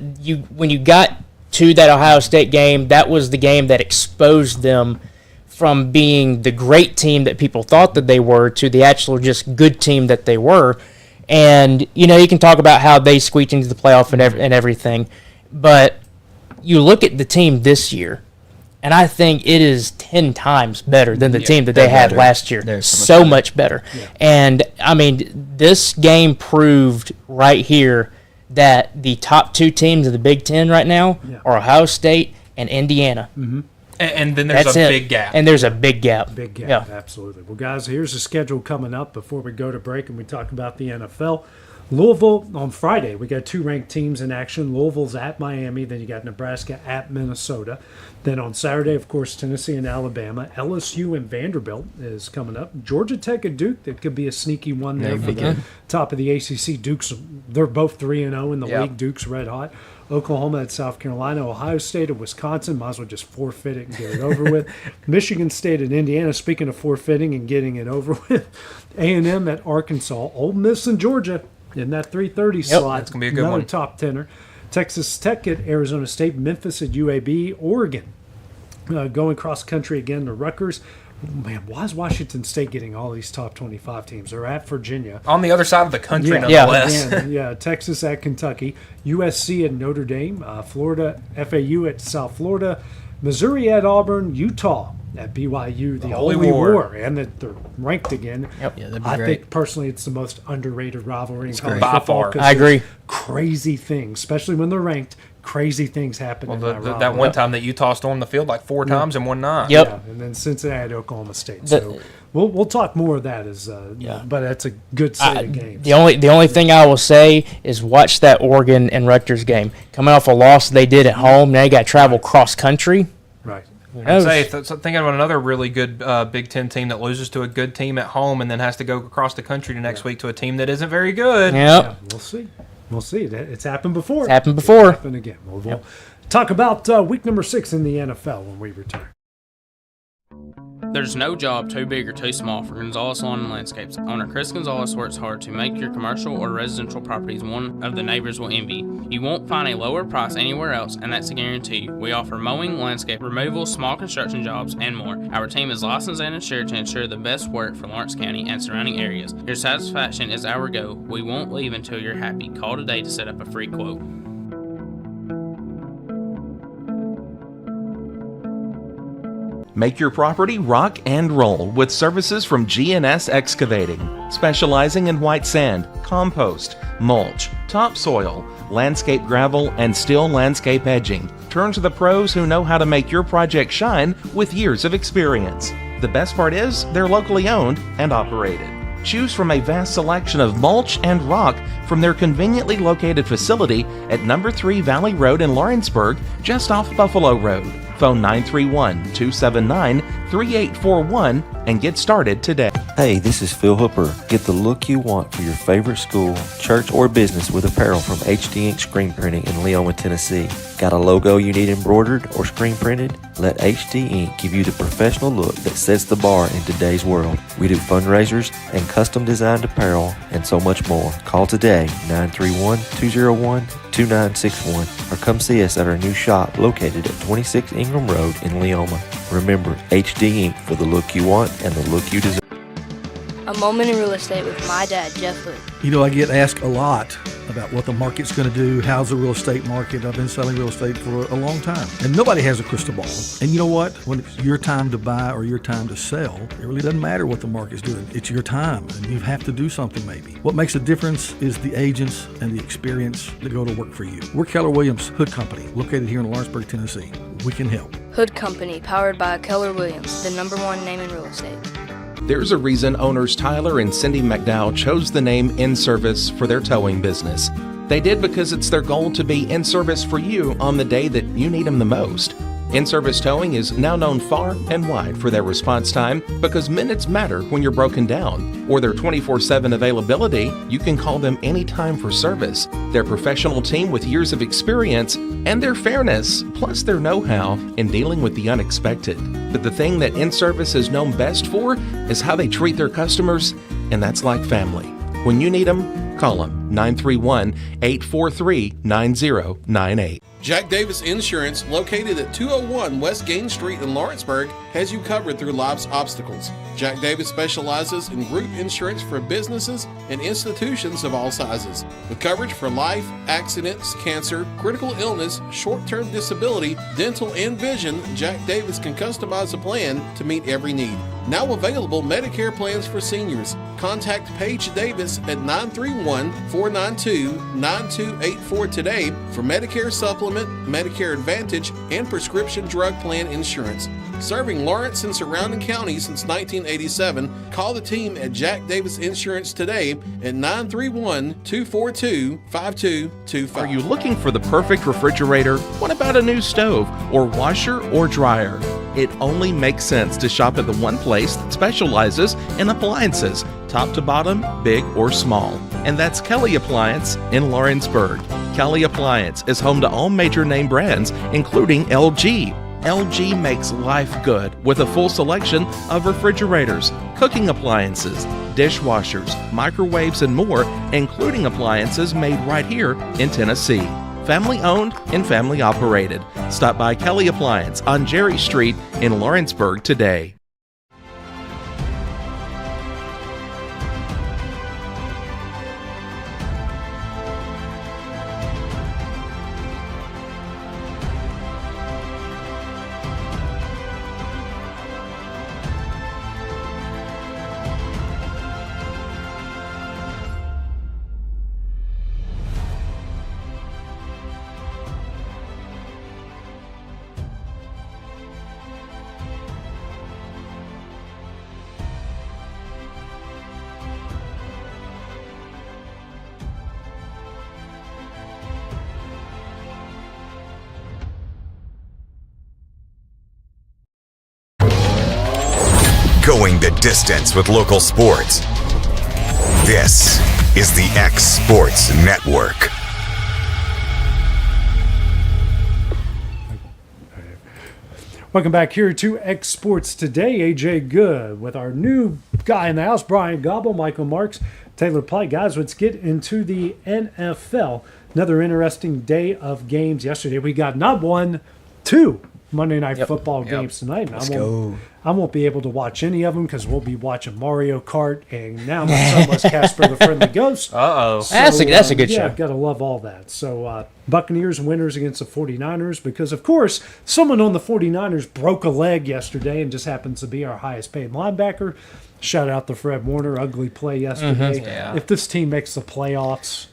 when you got to that Ohio State game, that was the game that exposed them from being the great team that people thought that they were to the actual just good team that they were. And, you can talk about how they squeaked into the playoff and everything, but you look at the team this year, and I think it is 10 times better than the team that they had last year. They're so much better. And, I mean, this game proved right here that the top 2 teams of the Big Ten right now are Ohio State and Indiana. And then there's a big gap. And there's a big gap. Big gap, absolutely. Well, guys, here's the schedule coming up before we go to break and we talk about the NFL. Louisville on Friday. We got 2 ranked teams in action. Louisville's at Miami. Then you got Nebraska at Minnesota. Then on Saturday, of course, Tennessee and Alabama. LSU and Vanderbilt is coming up. Georgia Tech and Duke. That could be a sneaky one there for the top of the ACC. Duke's, they're both 3-0 in the league. Duke's red hot. Oklahoma at South Carolina. Ohio State at Wisconsin. Might as well just forfeit it and get it over with. Michigan State at Indiana. Speaking of forfeiting and getting it over with. A&M at Arkansas. Ole Miss and Georgia in that 3:30 slot. That's going to be a good Another one. top tenner. Texas Tech at Arizona State. Memphis at UAB. Oregon going cross country again to Rutgers. Man, why is Washington State getting all these top 25 teams? They're at Virginia. On the other side of the country, nonetheless. Yeah, Texas at Kentucky. USC at Notre Dame. Florida, FAU at South Florida. Missouri at Auburn. Utah at BYU. The Holy War. And that they're ranked again. Yep. Yeah, that'd be I great. think, personally, it's the most underrated rivalry in college By football. far. 'Cause I agree. there's Crazy things, especially when they're ranked. Crazy things happen in that rivalry. That one time that Utah stormed the field like 4 times and won 9. Yep. Yeah, and then Cincinnati, Oklahoma State. So we'll talk more of that as but that's a good set of games. The only thing I will say is watch that Oregon and Rutgers game. Coming off a loss they did at home, now you got to travel cross country. Right. I'd say, thinking about another really good Big Ten team that loses to a good team at home and then has to go across the country to next week to a team that isn't very good. Yep. Yeah, we'll see. We'll see. It's happened before. It's happened before. It'll happen again. We'll talk about week number 6 in the NFL when we return. There's no job too big or too small for Gonzalez Lawn and Landscapes. Owner Chris Gonzalez works hard to make your commercial or residential properties one of the neighbors will envy. You won't find a lower price anywhere else, and that's a guarantee. We offer mowing, landscape removal, small construction jobs, and more. Our team is licensed and insured to ensure the best work for Lawrence County and surrounding areas. Your satisfaction is our goal. We won't leave until you're happy. Call today to set up a free quote. Make your property rock and roll with services from G&S Excavating, specializing in white sand, compost, mulch, topsoil, landscape gravel, and steel landscape edging. Turn to the pros who know how to make your project shine with years of experience. The best part is they're locally owned and operated. Choose from a vast selection of mulch and rock from their conveniently located facility at number 3 Valley Road in Lawrenceburg, just off Buffalo Road. Phone 931-279-3841 and get started today. Hey, this is Phil Hooper. Get the look you want for your favorite school, church, or business with apparel from HD Ink Screen Printing in Leoma, Tennessee. Got a logo you need embroidered or screen printed? Let HD Ink give you the professional look that sets the bar in today's world. We do fundraisers and custom designed apparel and so much more. Call today, 931-201-2961, or come see us at our new shop located at 26 Ingram Road in Leoma. Remember, HD Ink for the look you want and the look you deserve. A moment in real estate with my dad, Jeff Hood. You know, I get asked a lot about what the market's going to do. How's the real estate market? I've been selling real estate for a long time. And nobody has a crystal ball. And you know what? When it's your time to buy or your time to sell, it really doesn't matter what the market's doing. It's your time, and you have to do something maybe. What makes a difference is the agents and the experience that go to work for you. We're Keller Williams Hood Company, located here in Lawrenceburg, Tennessee. We can help. Hood Company, powered by Keller Williams, the #1 name in real estate. There's a reason owners Tyler and Cindy McDowell chose the name In Service for their towing business. They did because it's their goal to be in service for you on the day that you need them the most. In-Service Towing is now known far and wide for their response time because minutes matter when you're broken down, or their 24/7 availability. You can call them anytime for service. Their professional team with years of experience and their fairness, plus their know-how in dealing with the unexpected. But the thing that In-Service is known best for is how they treat their customers, and that's like family. When you need them, call them 931-843-9098. Jack Davis Insurance, located at 201 West Gain Street in Lawrenceburg, has you covered through life's obstacles. Jack Davis specializes in group insurance for businesses and institutions of all sizes. With coverage for life, accidents, cancer, critical illness, short-term disability, dental, and vision, Jack Davis can customize a plan to meet every need. Now available Medicare plans for seniors. Contact Paige Davis at 931-492-9284 today for Medicare Supplement, Medicare Advantage, and prescription drug plan insurance. Serving Lawrence and surrounding counties since 1987, call the team at Jack Davis Insurance today at 931-242-5225. Are you looking for the perfect refrigerator? What about a new stove or washer or dryer? It only makes sense to shop at the one place that specializes in appliances, top to bottom, big or small. And that's Kelly Appliance in Lawrenceburg. Kelly Appliance is home to all major name brands, including LG. LG makes life good with a full selection of refrigerators, cooking appliances, dishwashers, microwaves, and more, including appliances made right here in Tennessee. Family owned and family operated. Stop by Kelly Appliance on Jerry Street in Lawrenceburg today. Going the distance with local sports. This is the X Sports Network. Welcome back here to X Sports Today. AJ Good with our new guy in the house, Brian Gobble, Michael Marks, Taylor Plott. Guys, let's get into the NFL. Another interesting day of games yesterday. We got not one, two Monday Night Football games tonight. Let's go. I won't be able to watch any of them because we'll be watching Mario Kart, and now my son was Casper the Friendly Ghost. Uh-oh. So, That's a good show. Yeah, got to love all that. So Buccaneers winners against the 49ers because, of course, someone on the 49ers broke a leg yesterday and just happens to be our highest paid linebacker. Shout out to Fred Warner. Ugly play yesterday. Yeah. If this team makes the playoffs,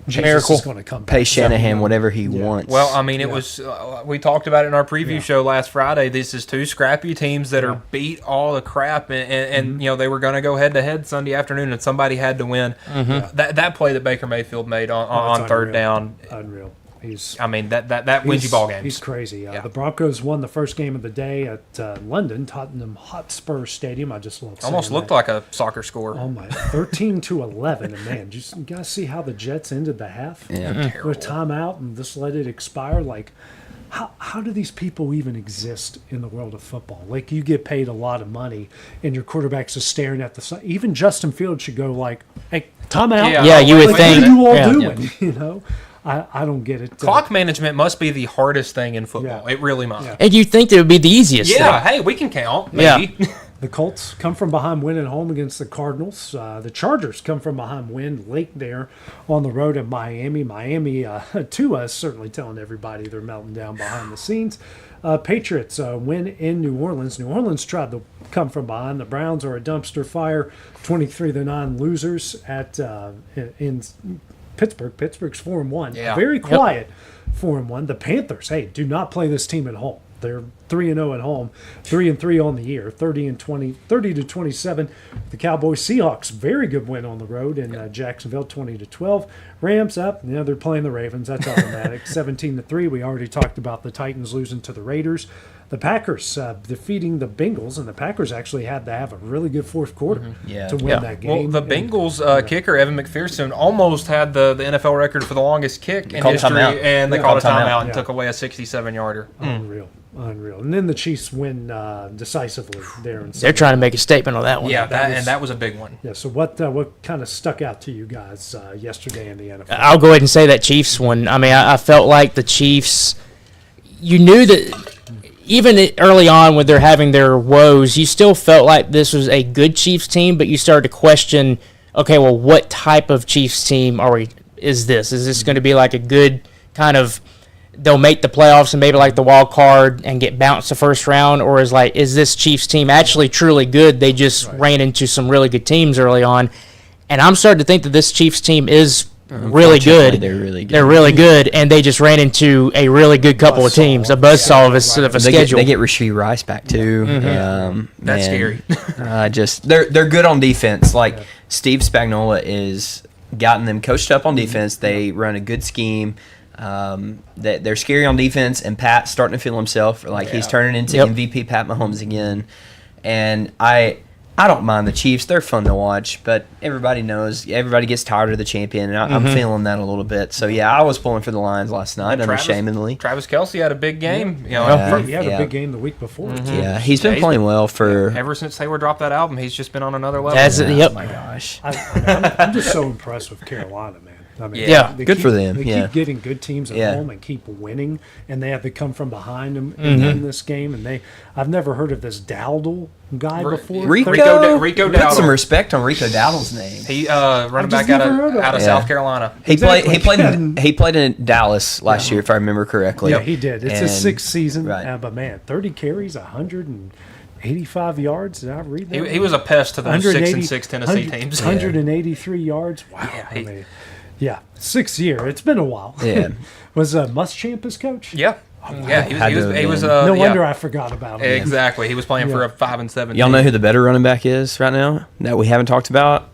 Jesus Miracle. is going to come back. Pay Shanahan whatever he wants. Well, I mean, it was. We talked about it in our preview show last Friday. This is two scrappy teams that are beat all the crap, and you know they were going to go head to head Sunday afternoon, and somebody had to win. That play that Baker Mayfield made on third down, unreal. That wins you ball games. He's crazy. The Broncos won the first game of the day at London, Tottenham Hotspur Stadium. I just love saying almost looked like a soccer score. Oh my, 13-11, and man, you guys see how the Jets ended the half? Yeah, with timeout and just let it expire. Like, how do these people even exist in the world of football? Like, you get paid a lot of money, and your quarterback's just staring at the sun. Even Justin Fields should go like, "Hey, timeout." Yeah, you would think. What are you all doing? You know. I don't get it. Clock management must be the hardest thing in football. It really must. And you think it would be the easiest thing. Hey, we can count, maybe. Yeah. The Colts come from behind win at home against the Cardinals. The Chargers come from behind win late there on the road at Miami. Miami, Tua is certainly telling everybody they're melting down behind the scenes. Patriots win in New Orleans. New Orleans tried to come from behind. The Browns are a dumpster fire, 23-9 losers at in Pittsburgh. Pittsburgh's 4-1. Yeah. Very quiet 4-1. The Panthers, hey, do not play this team at home. They're 3-0 at home, 3-3 on the year, 30-27. The Cowboys, Seahawks, very good win on the road in Jacksonville, 20-12. Rams up, they're playing the Ravens. That's automatic, 17-3. We already talked about the Titans losing to the Raiders. The Packers defeating the Bengals, and the Packers actually had to have a really good fourth quarter to win that game. Well, the Bengals kicker, Evan McPherson, almost had the NFL record for the longest kick in history, and they called a timeout and took away a 67-yarder. Unreal. And then the Chiefs win decisively there. They're trying to make a statement on that one. Yeah, that was a big one. Yeah, so what kind of stuck out to you guys yesterday in the NFL? I'll go ahead and say that Chiefs one. I mean, I felt like the Chiefs, you knew that even early on when they're having their woes, you still felt like this was a good Chiefs team, but you started to question, okay, well, what type of Chiefs team is this? Is this going to be like a good kind of they'll make the playoffs and maybe like the wild card and get bounced the first round, or is this Chiefs team actually truly good? They just ran into some really good teams early on, and I'm starting to think that this Chiefs team is really good. They're really good. They're really good, and they just ran into a really good couple of teams, a buzzsaw of a schedule. They get Rasheed Rice back too. That's scary. They're good on defense. Like Steve Spagnuolo is gotten them coached up on defense. They run a good scheme. They're scary on defense, and Pat's starting to feel himself. Like he's turning into MVP Pat Mahomes again. And I don't mind the Chiefs. They're fun to watch, but everybody gets tired of the champion, and I'm feeling that a little bit. So, yeah, I was pulling for the Lions last night, unashamedly. Travis Kelce had a big game. He had a big game the week before. Yeah, he's been playing well for... Ever since Taylor dropped that album, he's just been on another level. Oh, my gosh. I'm just so impressed with Carolina, man. I mean, good for them. They keep getting good teams at home and keep winning, and they have to come from behind them in this game. And I've never heard of this Dowdle guy before. Rico Dowdle. Put some respect on Rico Dowdle's name. He running back out of South Carolina. He played in Dallas last year, if I remember correctly. Yeah, he did. It's his 6th season, but man, 30 carries, 185 yards. Did I read that? He was a pest to those 6-6 Tennessee teams. 183 yards. Wow. Yeah, 6th year. It's been a while. Yeah. Was Muschamp his coach? Yeah. Yeah, he was. No wonder I forgot about him. Exactly. He was playing for a 5-7. Y'all know who the better running back is right now that we haven't talked about?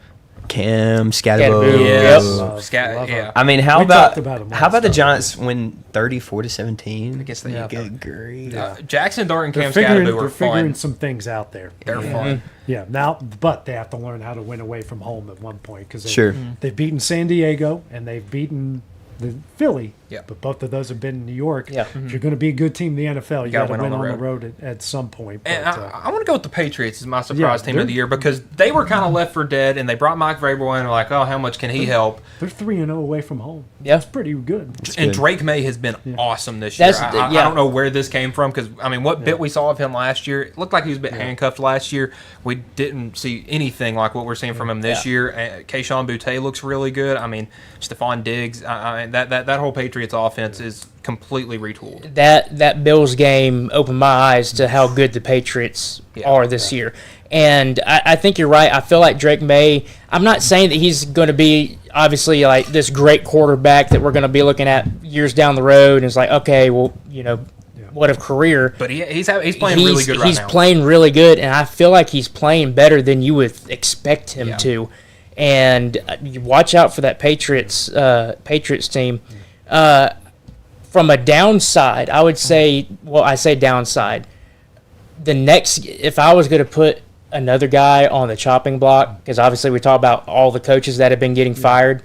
Cam Scatterbo. Yeah. I mean, how about the Giants win 34-17 against the Good grief. Jackson Dart and Cam Scatterbo are They're figuring fun. some things out there. They're fun. Yeah, but they have to learn how to win away from home at one point because they've beaten San Diego and they've beaten the Philly. Yeah. But both of those have been in New York. Yeah. If you're going to be a good team in the NFL, you got to win on the road at some point. And I want to go with the Patriots as my surprise team of the year because they were kind of left for dead, and they brought Mike Vrabel in and were like, oh, how much can he help? They're 3-0 away from home. Yeah. That's pretty good. And Drake May has been awesome this year. I don't know where this came from because, I mean, what bit we saw of him last year, it looked like he was a bit handcuffed last year. We didn't see anything like what we're seeing from him this year. Keyshawn Boutte looks really good. I mean, Stephon Diggs, that whole Patriots offense is completely retooled. That Bills game opened my eyes to how good the Patriots are this year. And I think you're right. I feel like Drake May, I'm not saying that he's going to be obviously like this great quarterback that we're going to be looking at years down the road. And it's like, okay, well, what a career. But he's playing really good right now. He's playing really good, and I feel like he's playing better than you would expect him to. And you watch out for that Patriots team. From a downside, I would say, I say downside. If I was going to put another guy on the chopping block, because obviously we talk about all the coaches that have been getting fired,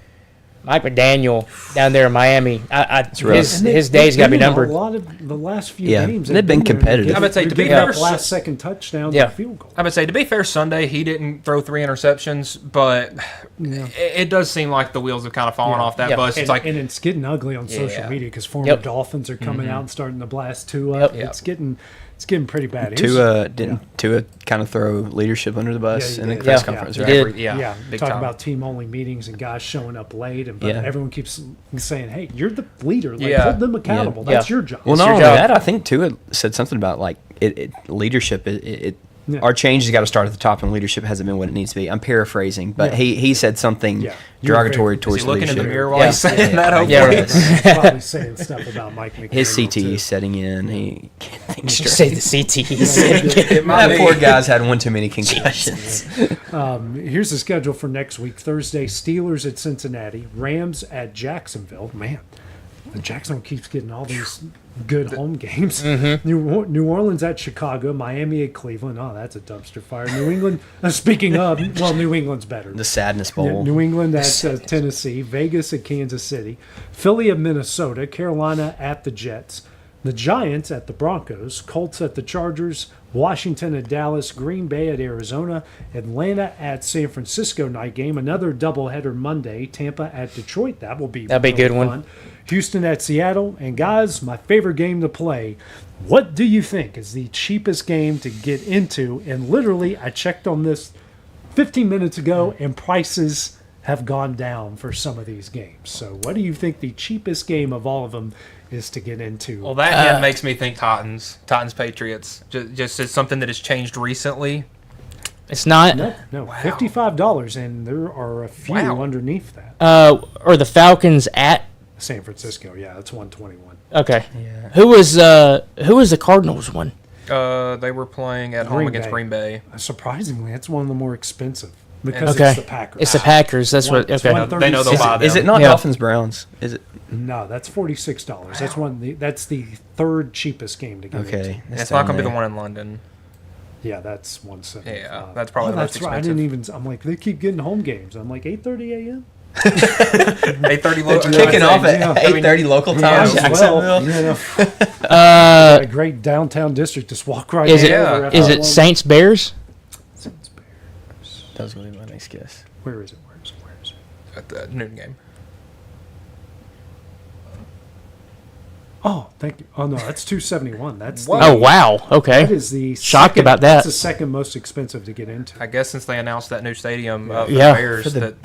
Mike McDaniel down there in Miami, his days got to be numbered. A lot of the last few games, they've been competitive. I would say to be fair, last-second touchdowns and field goal. I would say to be fair, Sunday he didn't throw 3 interceptions, but it does seem like the wheels have kind of fallen off that bus. And it's getting ugly on social media because former Dolphins are coming out and starting to blast Tua up. It's getting pretty bad. Tua kind of throw leadership under the bus in the press conference, right? Talking about team-only meetings and guys showing up late, but everyone keeps saying, "Hey, you're the leader. Hold them accountable. That's your job." Well, not only that, I think Tua said something about like leadership. Our change has got to start at the top, and leadership hasn't been what it needs to be. I'm paraphrasing, but he said something derogatory towards leadership. Looking in the mirror while he's saying that. Probably saying stuff about Mike McDaniel. His CTE setting in. He can't think straight. Say the CTE setting in. That poor guy's had one too many concussions. Here's the schedule for next week. Thursday, Steelers at Cincinnati, Rams at Jacksonville. Man, Jacksonville keeps getting all these good home games. New Orleans at Chicago, Miami at Cleveland. Oh, that's a dumpster fire. New England, speaking of, New England's better. The Sadness Bowl. New England at Tennessee, Vegas at Kansas City, Philly at Minnesota, Carolina at the Jets, the Giants at the Broncos, Colts at the Chargers, Washington at Dallas, Green Bay at Arizona, Atlanta at San Francisco night game, another doubleheader Monday, Tampa at Detroit. That'll be a good one. Houston at Seattle. And guys, my favorite game to play. What do you think is the cheapest game to get into? And literally, I checked on this 15 minutes ago, and prices have gone down for some of these games. So what do you think the cheapest game of all of them is to get into? Well, that makes me think Titans Patriots. Just as something that has changed recently. It's not. No, Wow. $55, and there are a few underneath that. Or the Falcons at San Francisco, yeah, that's 121. Okay. Yeah. Who was the Cardinals one? They were playing at home against Green Bay. Surprisingly, it's one of the more expensive because okay. it's the Packers. It's the Packers. That's what. Okay. They know they'll buy them. Is it not Dolphins Browns? Is it? No, that's $46. That's that's the third cheapest game to get into. Okay. It's not going to be the one in London. Yeah, that's 175. Yeah, that's probably the most right. expensive. I'm like, they keep getting home games. I'm like, 8:30 a.m. 8:30 local kicking off at 8:30 local time. A great downtown district. Just walk right is over. Is it Saints Bears? Saints Bears. That was going to be my next guess. Where is it? At the noon game. Oh, thank you. Oh no, that's 271. That's oh wow. Okay. That is the shocked about that. That's the second most expensive to get into. I guess since they announced that new stadium for the Bears, that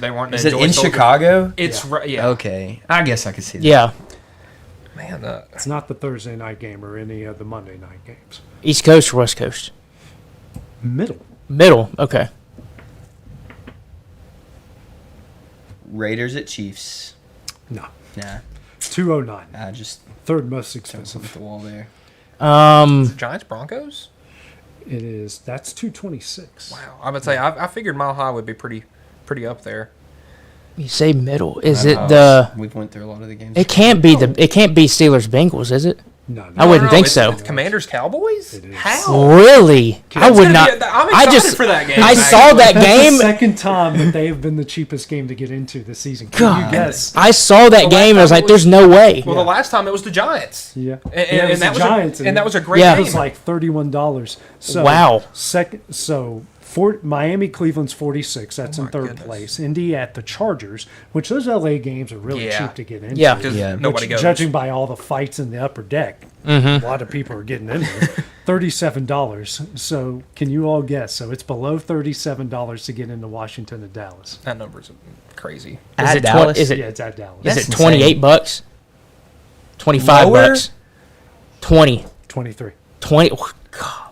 they weren't. Is it in Chicago? It's right. Yeah. Okay, I guess I could see that. Yeah. Man, it's not the Thursday night game or any of the Monday night games. East Coast or West Coast? Middle. Middle. Okay. Raiders at Chiefs. No. Nah. 209. I just third most expensive. With the wall there. Giants Broncos. It is. That's 226. Wow. I would say I figured Mile High would be pretty up there. You say middle. Is it the? We've went through a lot of the games. It can't be It can't be Steelers Bengals, is it? No. I wouldn't think so. It's Commanders Cowboys. How? Really? I would not. I'm excited for that game. I saw that game. The second time that they have been the cheapest game to get into this season. Can you guess? I saw that game. I was like, "There's no way." Well, the last time it was the Giants. Yeah. And that was Giants, and that was a great game. game. It was like $31. So wow. Miami, Cleveland's 46. That's in third place. Indy at the Chargers, which those LA games are really cheap to get into. Yeah. Nobody goes. Judging by all the fights in the upper deck, a lot of people are getting in there. $37. So can you all guess? So it's below $37 to get into Washington and Dallas. That number's crazy. Is it Dallas? Yeah, it's at Dallas. Is it $28? $25? 20. 23. 20. God.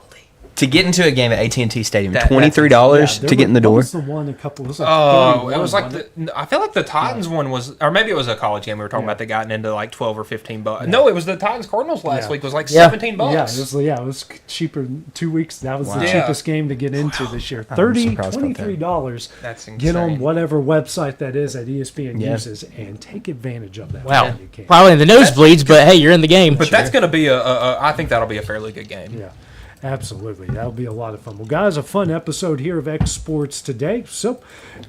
To get into a game at AT&T Stadium, $23 to get in the door. What was the one a couple? It was like it was like I feel like the Titans one was, or maybe it was a college game we were talking about that gotten into like $12 or $15. Yeah. No, it was the Titans Cardinals last week. It was like $17. Yeah, it was cheaper. 2 weeks. That was the cheapest game to get into this year. $23. That's insane. Get on whatever website that is that ESPN uses and take advantage of that. Wow. Probably in the nosebleeds, but hey, you're in the game. But that's going to be I think that'll be a fairly good game. Yeah. Absolutely. That'll be a lot of fun. Well, guys, a fun episode here of X Sports today. So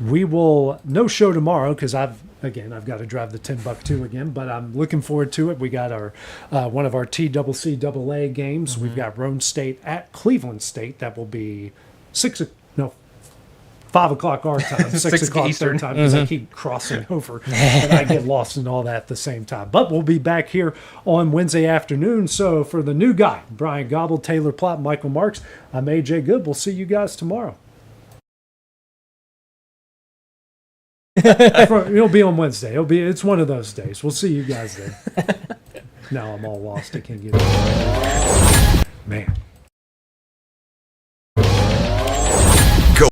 we will, no show tomorrow because I've got to drive the Timbuktu again, but I'm looking forward to it. We got our one of our TCCAA games. Mm-hmm. We've got Roan State at Cleveland State. That will be 5 o'clock our time, 6 o'clock their time, because I keep crossing over and I get lost in all that at the same time. But we'll be back here on Wednesday afternoon. So for the new guy, Brian Gobble, Taylor Plott, Michael Marks, I'm AJ Good. We'll see you guys tomorrow. It'll be on Wednesday. It's one of those days. We'll see you guys then. Now I'm all lost. I can't get it. Man.